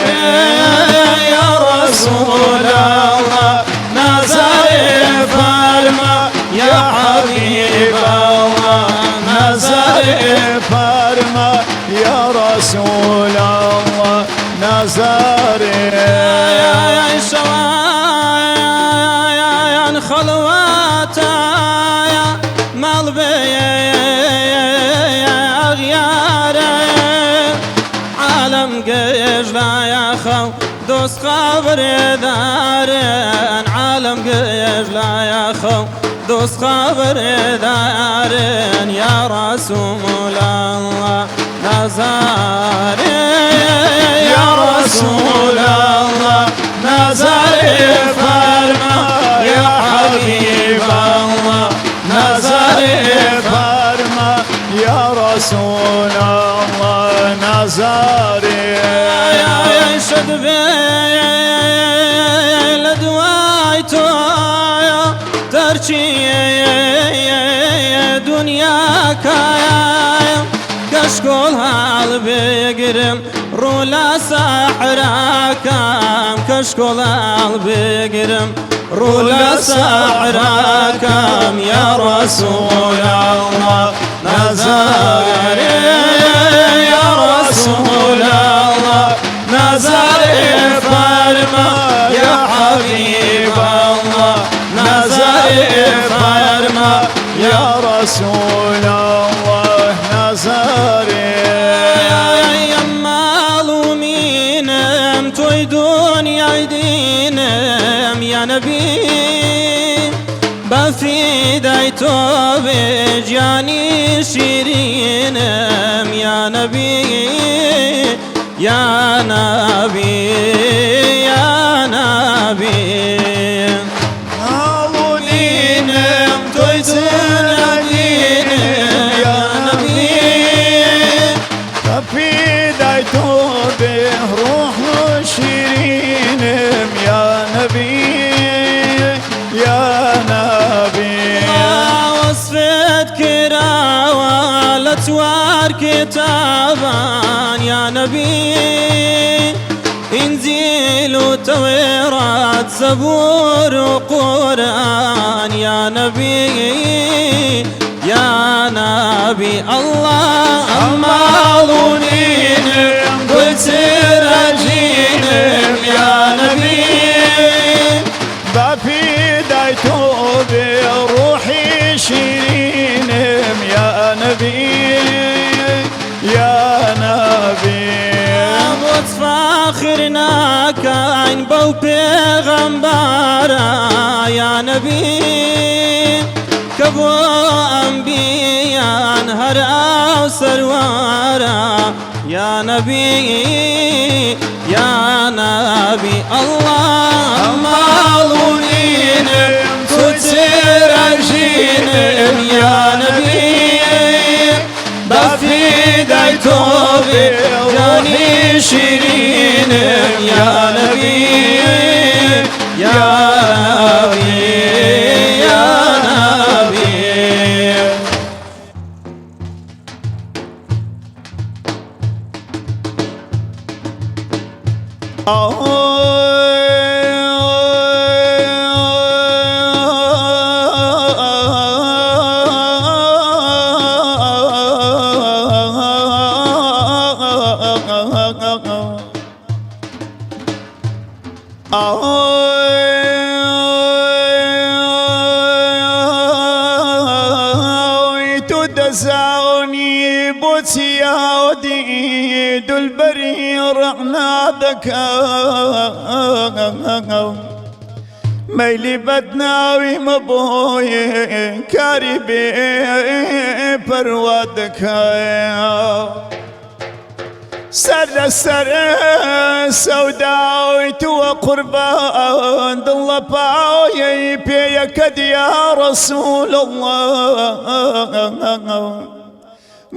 یا رسول الله نظاره فرما یا حبیب الله نظاره فرما یا رسول الله نظاره يا شوايا خلواتا يا مالبي أغيار عالم قيش لا يا خو دوست خبر دارن عالم قيش لا يا خو دوست خبر دارن يا رسول الله نظاره يا رسول الله نظاره فرما يا حبيب الله نظاره فرما يا رسول الله نظاره يا شد لدوايتو ترشي دنياك كشكول هال بيقرم رولا سحراكم كشكول هال بيقرم رولا سحراكم يا رسول الله نظاره يا رسول الله نظاره فرما يا حبيب الله نظاره فرما يا رسول الله نظاره يا معلومينم توي دنيا دينم يا نبي بفداي توبه جاني شيرينم يا نبي يا نبي يا نبي معلومينم توي دنيا دينم يا نبي بفدايته به روح شيرينم يا نبي يا نبي وصفت كراوة لتوار كتابان يا نبي إنجيل وتورات زبور وقرآن يا نبي يا نبي الله معلومينم قلت رجينم يا نبي بفدايته بروحي شيرينم يا نبي يا نبي موت فاخرنا كاين بو پیغمبرا يا نبي كبو انبيان هر او سروارا يا نبي يا نبي الله معلومينم كتير عجينم يا نبي بفدايته بروحي شيرينم يا نبي يا نبي يا نبي تدزعني بوتيا ودي دل بري رعنا ذكا ميلي بدناوي مبوي كاربي پروادك سر سر سوداوي تو قربان دل باوي بيك يا رسول الله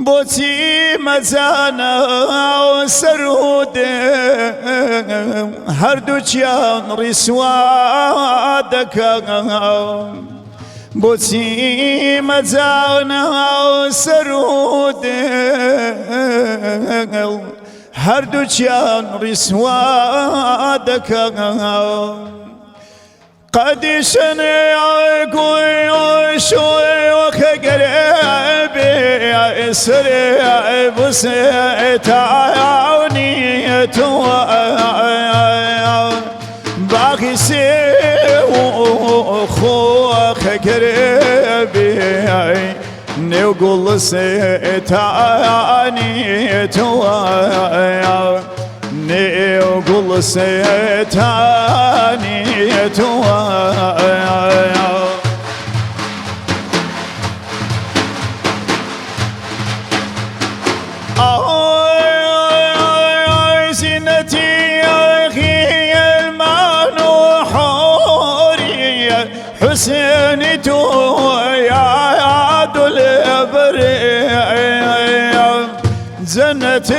بۆچی مەزانە سەرودم هەردووچیان ڕیسوا دەکەم بۆچی مەزانە سەرودم هەردووچیان ڕیسوا دەکەم قدي شنيعكوي وشوي وكقريبي سريع بسيت عيوني باقي سيو خوك قريبي نقول سيت عيوني نقول سيتاني زينتي أخي المنوحوري حسيني يا عاد البريء زنت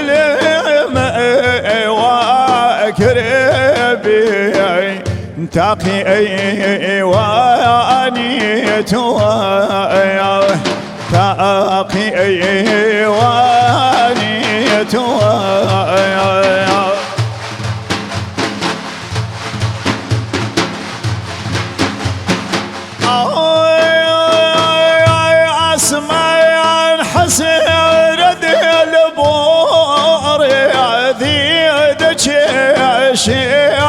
وكربي تاقي واني تاقي واني اسمع حسن رد البور ذي شيء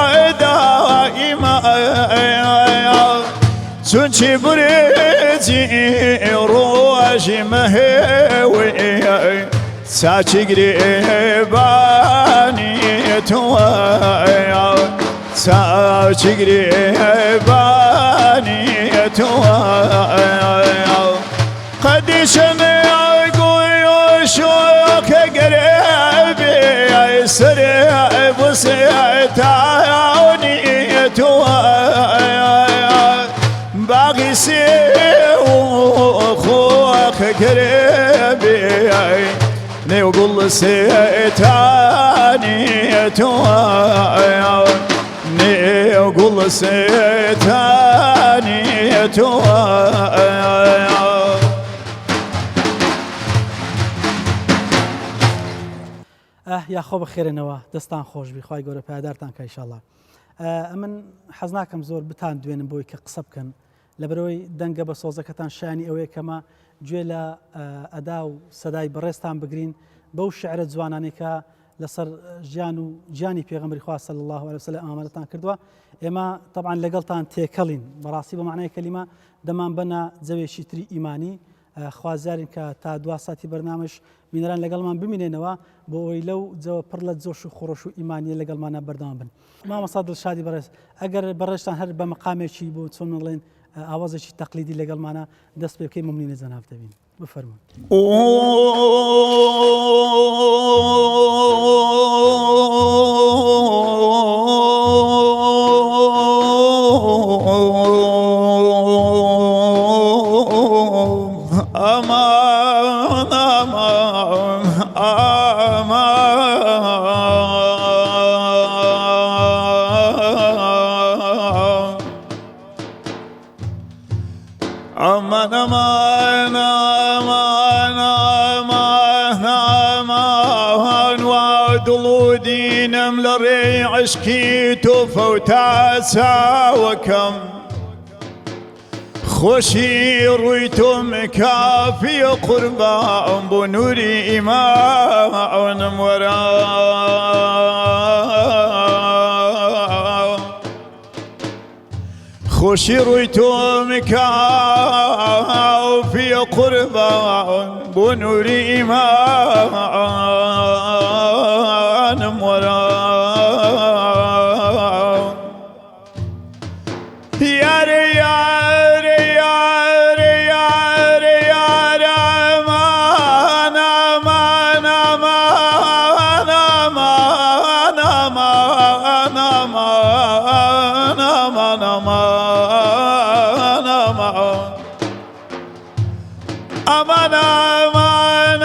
دائما سنشي بريزي روجي مهوي ساچي قريباني ساچي قريباني قد شمع قوي شوك قريبي سريع بسيت عيوني باقي سيو خوك قريبي نقول سيتاني نقول سيتاني یا خۆ بەخێرێنەوە دەستان خۆش بی خوای گەورە پایدارتان کە ئینشاڵڵا ئەمن حەز ناکەم زۆر بتان دوێنم بۆی کە قسە بکەن لەبەرەوەی دەنگە بە سۆزەکەتان شانی ئەوەیە کەمە گوێ لە ئەدا و سەدای بەڕێزتان بگرین بەو شعرە جوانانێک کە لەسەر ژیان و گیانی پێغەمبەری خوا صلی الله علیه وسلم ئامادەتان کردووە ئێمە طبعا لەگەڵتان تێکەڵین بەڕاستی بە معنای کەلیمە دەمان بەنە جەوێکی تری ئیمانی خوازیارین کە تا دوا ساتی بەرنامەش بینەران لەگەڵمان بمینێنەوە بۆ ئەوەی لەو جەوە پڕ لە جۆش و خۆڕۆش و ئیمانیە لەگەڵمانە بەردەوام بن مامەستا دڵشادی بەڕێز ئەگەر بەڕێژتان هەر بە مەقامێکی بۆ چۆن بڵێن ئاوازێکی تەقلیدی لەگەڵمانە دەست پێ بکەین مەمنونی جەناب دەبین بفەرمون أمان أمان أمان أمان أمان وعدلو دينم لري عشقي توفوتا ساوكم خوشي رويتم كافي قربان بنوري إيمان ورا خوشي رويتم كافي قربان بنوري إيمان ورا يا ريال أمان أمان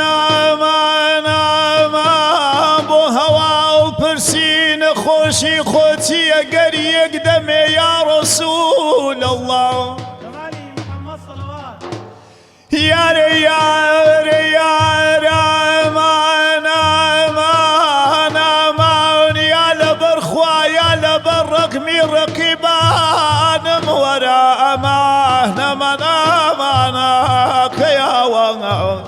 خوشي خوتي قريق دمي يا رسول الله يا ريال ريال امان امان امان يا لبرخوا يا لبرقمي رقيبان مورا امان امان امانك يا وانا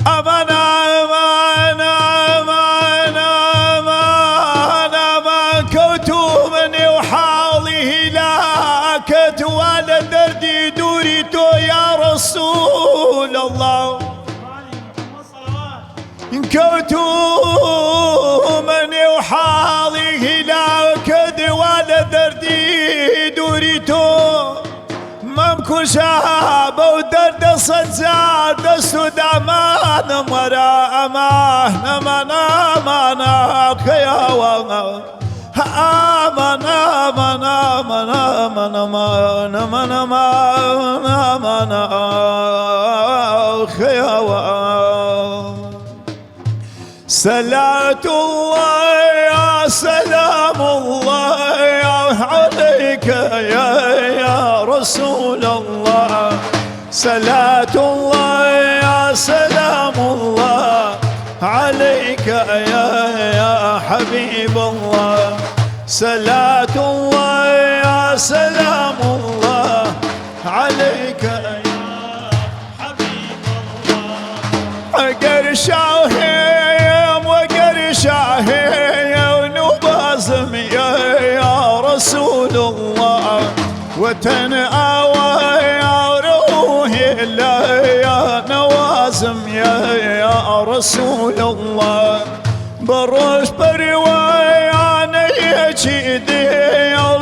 امان امان امان امان امان كوتو مني وحالي هلاكت ولا دردي دوريتو يا رسول الله كوتو مني وحالي هلاكت ولا دردي دوريتو ممكن شابه ودرد صجاد دستو دامان مرا امان امان امانك يا وانا امان امان امان امان امان امان امان امانك يا وانا صلاة الله يا سلام الله عليك يا رسول الله صلاة الله يا سلام الله عليك يا حبيب الله صلاة الله يا سلام الله عليك يا حبيب الله قرشاهم وقرشاهم ونبازم يا رسول الله وتنآوى يا روحي يا نوازم يا رسول الله بروش بروايانا يجيدي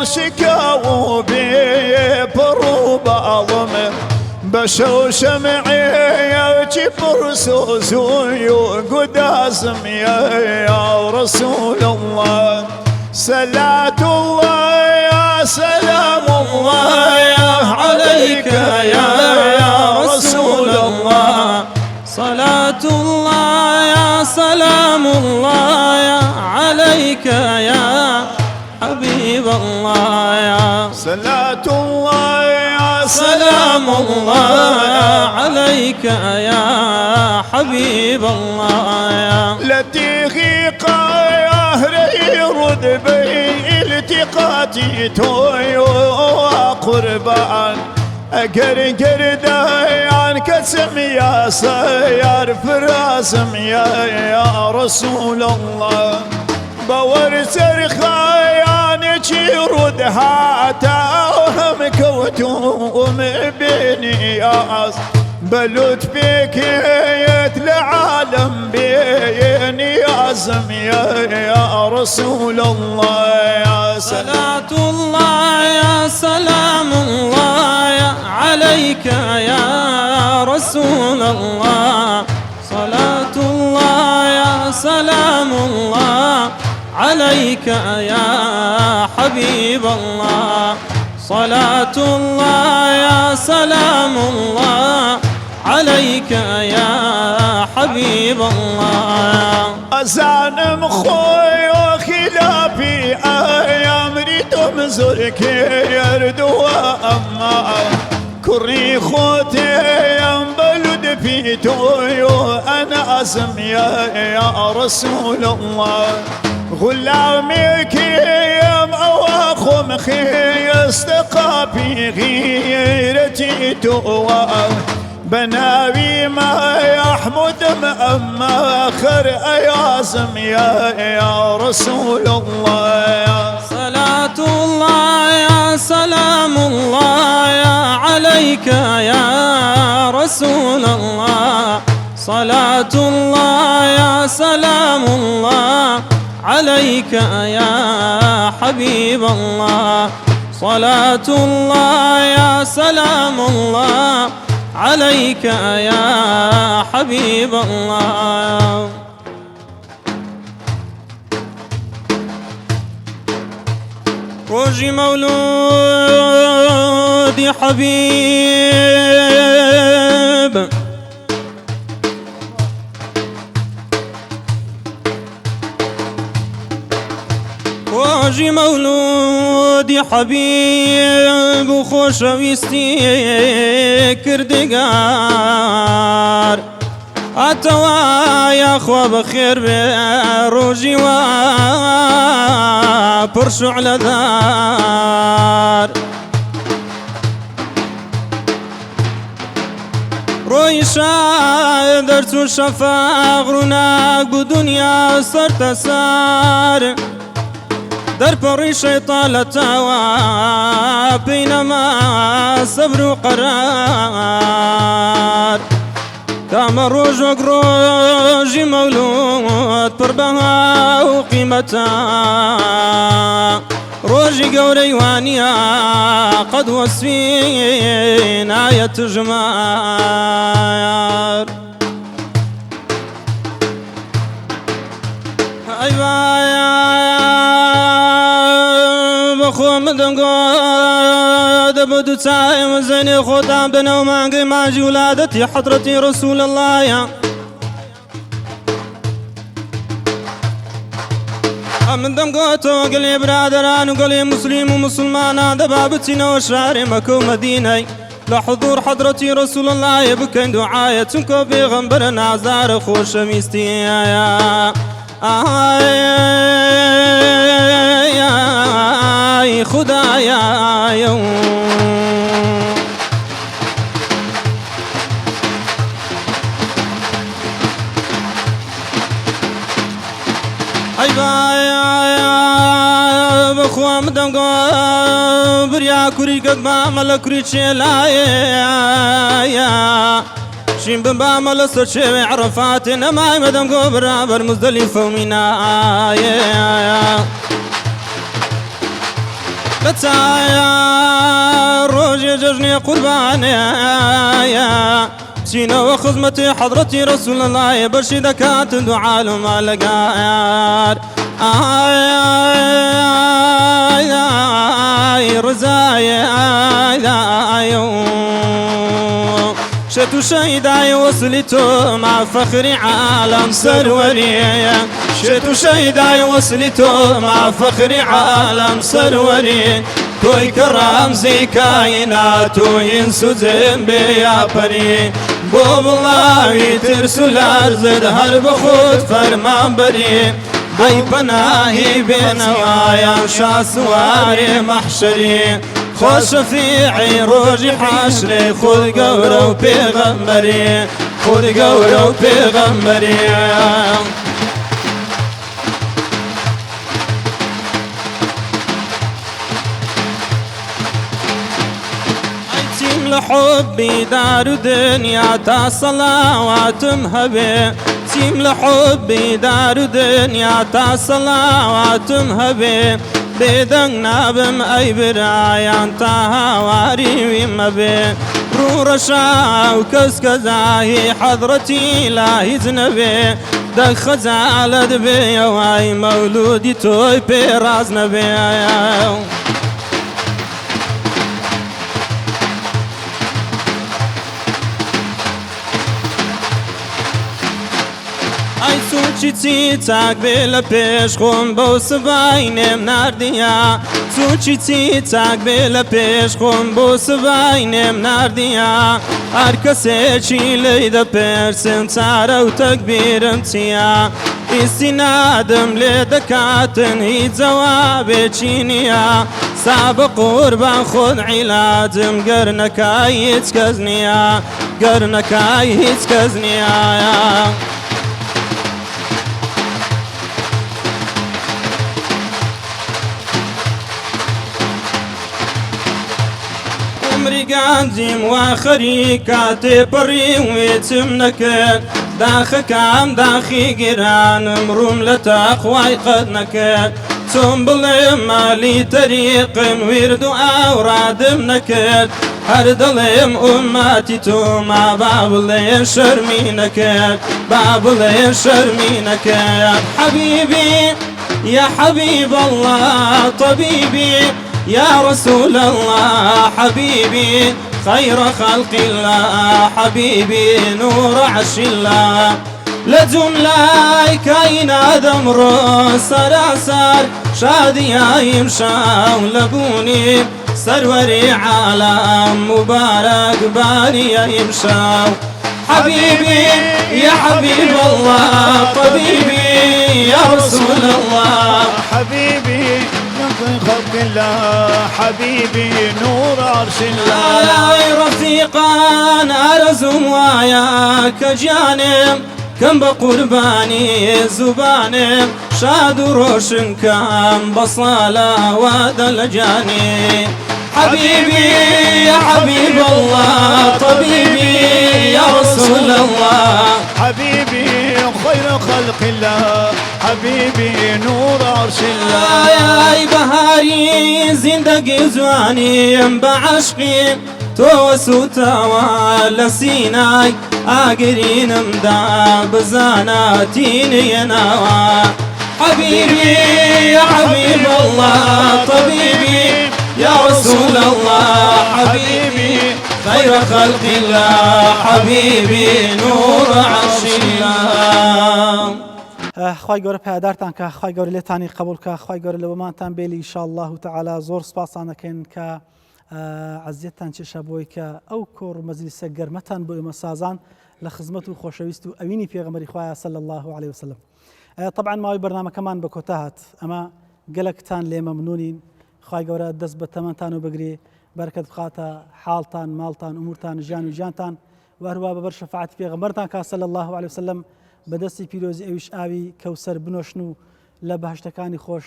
الشكاو بي بروب عظم بشو شمعي جبر سوزو قدازم يا رسول الله صلاة الله يا سلام الله عليك يا رسول الله صلاة الله يا سلام الله عليك يا حبيب الله يا صلاة الله يا سلام الله عليك يا حبيب الله يا لتيغي قاهري يرد بي التقاتي تويو قربان قرقر دايان كسم يا سيار فراسم يا رسول الله بور سرخايان يرد هاتاهم كوتوم بيني ياس بلوت بك العالم بيني يازم يا رسول الله يا صلاة الله يا سلام الله عليك يا رسول الله صلاة الله يا سلام الله عليك يا حبيب الله صلاة الله يا سلام الله عليك يا حبيب الله أزان مخوي وخلافي أيام ريتم زرك يردوا أما كري خوتي ينبلد في تويو أنا أزم يا رسول الله غلامي كيم أو أخو مخي استقى في غيرتي توه بناوي ما يحمد مأما خر أيازم يا رسول الله صلاة الله يا سلام الله عليك يا رسول الله صلاة الله يا سلام الله عليك يا حبيب الله صلاة الله يا سلام الله عليك يا حبيب الله روجي مولودي حبيب ڕۆژی مەولودی حەبیب و خۆشەویستی کردگار ئاتەوە یاخوا بەخێر بێ ڕۆژی وا پڕ شوعلەدار ڕۆیشە دەرچوو شەفاق ڕووناک بوو دونیا سەرتەسەر دەرپەڕی شەیتان لە تاوە پێی نەما سەبر و قەرار کامە ڕۆژ وەک ڕۆژی مەولود پڕ بەها و قیمەتە ڕۆژی گەورەی وانیە قەد وەسفی نایەت ژمار بەخۆ مدەنگۆ دەبە دوو چای مەزەنێ خۆتان بنەو مانگەی ماژی ولادەتی حەضرەتی ڕەسوول اللهە من دەمگۆتەوە گەلێ برادەران و گەلێ موسلیم و موسڵمانان دەبا بچینەوە شارێ مەکە و مەدینەی لە حضور حەضرەتی ڕەسوول اللهە بکەین دوعایە چونکە پێغەمبەرە نازارە خۆشەویستیایە ئای خودایە بخوا مدەنگۆ بریا کوری گەت بامە لە کوری چێلایە شین ببامە لەسەر شێوێ عەرەفاتێ نەمای مەدەنگۆ بەرابەر مزدەلیفە و مینایە بەچایە ڕۆژێ جەژنێ قوربانەیە بچینەوە خزمەتی حەضرەتی ڕەسوول اللهە بەشی دەکاتن دوعا لەما لەگایار ڕزایە شتو شهيداي وصلي تو مع فخر عالم سروري شتو شهيداي وصلي تو مع فخر عالم سروري توي كرام زي كائنات وينسو ذنبي يا بري بوب الله ترسل ارزد هر بخود فرمان بري باي پناهي بنوايا شاسواري محشري خوش شفيعي روجي حشري خود قورة و پیغمبري خود قورة و پیغمبري ايتيم لحبي دار دنيا تا صلوات مهبي تيم لحبي دار دنيا تا صلوات مهبي بيدن نابم اي برايان تا هواري ويمبي رو رشا وكسكزاهي حضرتي لا يزنبي دك خزالد بي واي مولودي توي بيراز نبي سوچی تاک بێ لە پێش خۆم بەو سبای نێم ناردیە سوچی تاک بێ لە پێش خۆم بۆ سبای نێم ناردیە هەر کەسێکی لێی دەپرسم چارە و تەکبیرم چییە ئیسینادم لێ دەکاتن هیچ جەوابێکی نییە سابە قوربان خۆت عیلاجم گەر نەکای هیچ کەس نییە گەر نەکای هیچ کەس نییە عمري قانديم واخري كاتي بري ويتم نكد داخكام داخي قران مروم لتقوى قد نكد ثم بلي مالي طريق ورد أوراد نكد هردلم أماتي توما بابلي شرمي نكد بابلي شرمي نكد حبيبي يا حبيب الله طبيبي يا رسول الله حبيبي خير خلق الله حبيبي نور عرش الله لجملة كاين دمر سراسر شاديايم شاو لبوني سروري عالم مبارك باني يمشاو حبيبي يا حبيب الله طبيبي يا رسول الله حبيبي من خلق الله حبيبي نور عرش الله يا رفيقا أرزم وياك جانم كم بقرباني زبانم شاد روشن كم بصالة ودلجاني حبيبي يا حبيب الله طبيبي يا رسول الله حبيبي خير خلق الله حبيبي نور عرش الله يا بهاري زندقي زواني بعشقي توسوتا ولا سيناي اقرين مدا بزاناتيني يناوا حبيبي يا حبيب الله طبيبي يا رسول الله حبيبي خير خلق الله حبيبي نور عرش الله خی گەورە پایدارتان کە خی گەورە لێتانی قبول کە خی گەورە لەوەمانتان بێلی ئینشاءالله تعالی زۆر سپاسان دەکەین کە عەزیەتتان چێشە بۆی کە ئەو کۆڕ مەجلیسە گەرمەتان بۆ ئێمە سازان لە خزمەت و خۆشەویست و ئەوینی پێغەمبەری خوایە صلی الله عليه وسلم. طبعا ماوەی بەرنامەکەمان بە کۆتا هات ئەمە گەلێکتان لێ مەمنونین خی گەورە دەست بە تەمەنتان و بگرێ بەرکەت بخاتە حاڵتان ماڵتان ئومورتان ژیان و ژیانتان و هەروە بەبەر شەفاعەتی پێغەمبەرتان کە صلی الله عليه وسلم بەدەستی پیرۆزی ئەویش ئاوی کەوسەر بنۆشن و لە بەهشتەکانی خۆش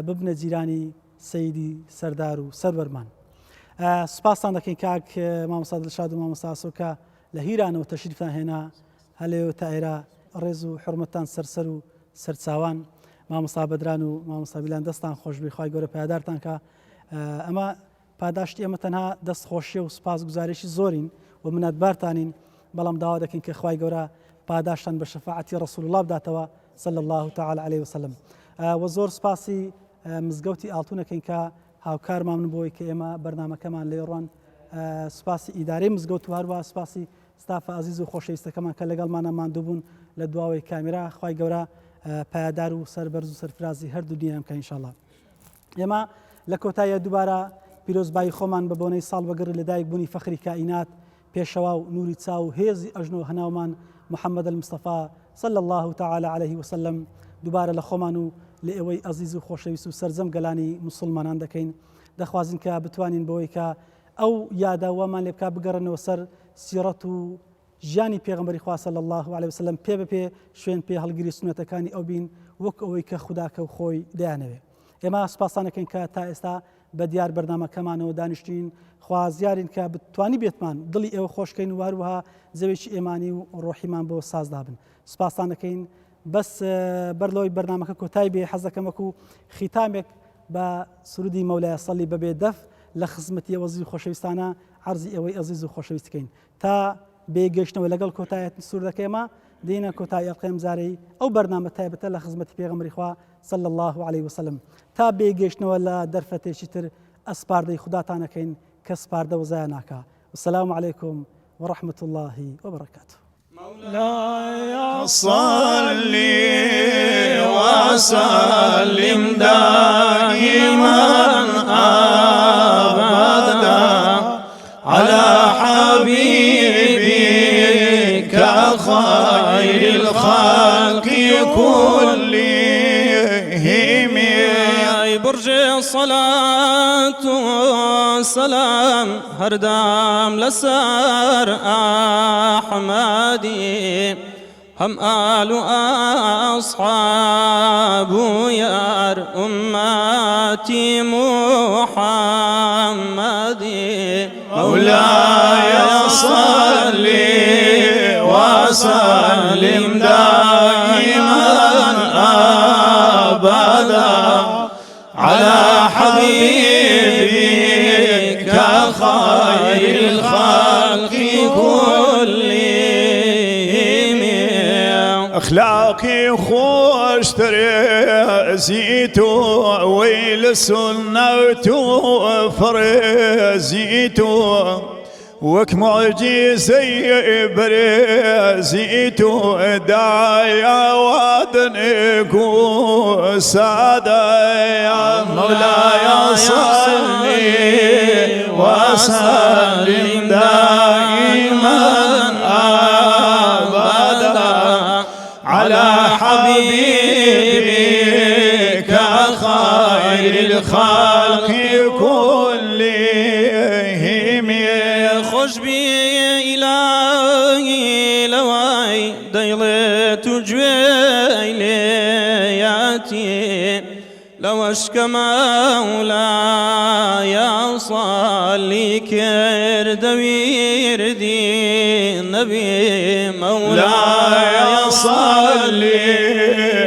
ببنە جیرانی سەیدی سەردار و سەروەرمان. سوپاسان دەکەین کاک مامۆستا دڵشاد و مامۆستا ئاسۆکە لە هیرانەوە تەشریفتان هێنا هەلێوە تا ئێرە ڕێز و حورمەتتان سەرسەر و سەرچاوان مامۆستا بەدران و مامۆستا بیلان دەستان خۆش بێ خی گەورە پایدارتان کە ئەمە پاداشتی ئەمە تەنها دەستخۆشیە و سپاس گوزارێکی زۆرین و منەتبارتانین بەڵام داوا دەکەین کە خی گەورە پاداشتان بە شەفاعەتی ڕەسوول الله بداتەوە صلی الله تعالی عليه وسلم. و زۆر سپاسی مزگەوتی ئاڵتونەکەین کە هاوکارمان بۆی کە ئێمە بەرنامەکەمان لێڕوان سپاسی ئیدارەی مزگەوت و هەروە سپاسی ستافە عەزیز و خۆشەویستەکەمان کە لەگەڵمانە ماندوو بوون لە دواوەی کامێرا خی گەورە پایدار و سەربەرز و سەرفرازی هەردوو دیام کە ئینشاءالله. ئێمە لە کۆتاییە دووبارە پیرۆزبایی خۆمان بە بۆنەی ساڵ بەگەڕ لەدایک بوونی فەخری کائینات پێشەوا و نوری چاو و هێزی ئەژنۆ هەناومان محمد المصطفى صلى الله تعالى عليه وسلم دووبارە لە خۆمان و لە ئێوەی ئەزیز و خۆشەویست و سەرجەم گەلانی مسلمانان دەکەین دەخوازین کە بتوانین بەوەی کە ئەو یاداوەمان لێ بکە بگەڕنەوە سەر سیرەت و ژیانی پێغەمبەری خوا صلی الله عليه وسلم پێ بەپێ شوێن پێ هەڵگیری سنەتەکانی ئەو بین وەک ئەوەی کە خوداکە و خۆی دەیانەوێ. ئێمە سپاسانەکەین کە تا ئێستا بە دیار بەرنامەکەمانەوە دانیشتین خوازیارین کە بتوانی بێتمان دڵی ئێوە خۆشکەین و هەروەها زەوێکی ئێمانی و ڕۆحیمان بۆ سازدابن. سپاسان دەکەین بەس بەرلەوەی بەرنامەکە کۆتای بێ حەز دەکەم وەکو خیتامێک بە سرودی مەولای سەڵی بەبێ دەف لە خزمەتی ئەوە خۆشەویستانە عەرزی ئێوەی ئەزیز و خۆشەویستکەین تا بێگەشتنەوە لەگەڵ کۆتایەتی سوورەکەیمە دێنە کۆتایی ئەڵقەی ئەمزارەی ئەو بەرنامە تایبەتە لە خزمەتی پێغەمبەری خوا صلی الله عليه وسلم تا بێگەشتنەوە لە دەرفەتێکی تر ئەسپاردەی خوداتانەکەین کە سپاردە وزایە ناکە. والسلام عليكم ورحمة الله وبركاته. مولاي صل وسلم دائما أبدا على حبيبك خير الخلق كلهم برج الصلاة والسلام هردام لسر أحمدي هم آل أصحاب يار أمتي محمدي مولاي صل وسلم دائما أبدا على حبيبك خير الخلق كلهم أخلاقي خوش ترزيتو ويل سنة فرزيتو وك معجزي برزيت دايا وادنك وسادا يا مولاي صلي وسلم دائما أبدا على حبيبك خير الخلق كلهم خوش بی إلهی لوای دیلت و جویلیاتی لوش كمولاي صلي كرد ويردي نبي مولاي صلي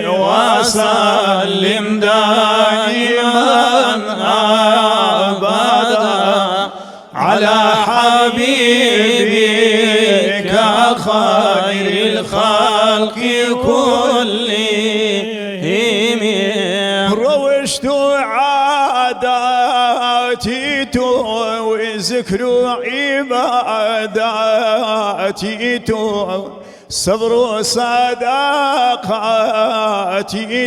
وسلم دائما أبدا على حبيبك خير الخلق كلهم روشت عاداتي وذكر عباداتي صبر صداقاتي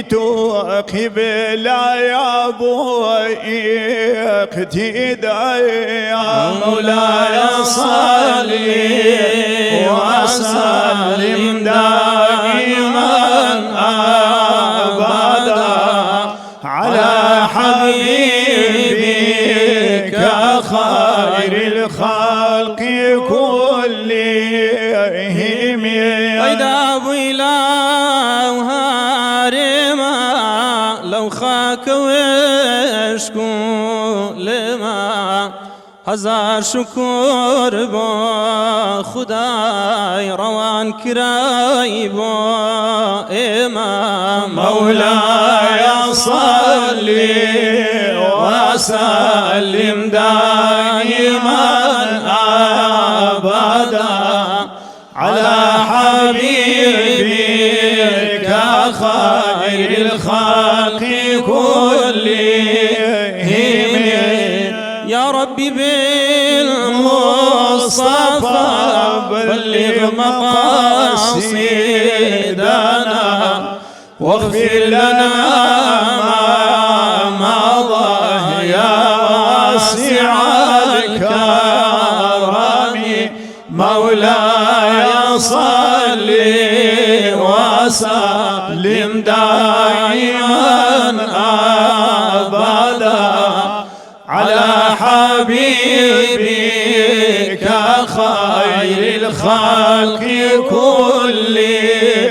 قبل يا ابوي اقتداء يا مولاي صلي وسلم دائما ابدا على حبيبك خير الخلق كلهم ايدا بويلا وهارما لو خاك وشكو لما هزار شكر با خداي روان كراي با امام مولاي صلي وسلم دائما ابدا على حبيبك خير الخلق كلهم يا ربي بالمصطفى بلغ مقاصدنا واغفر لنا ما مضى يا واسع الكرم مولاي صلي وسلم دائما ابدا على حبيبك خير الخلق كلهم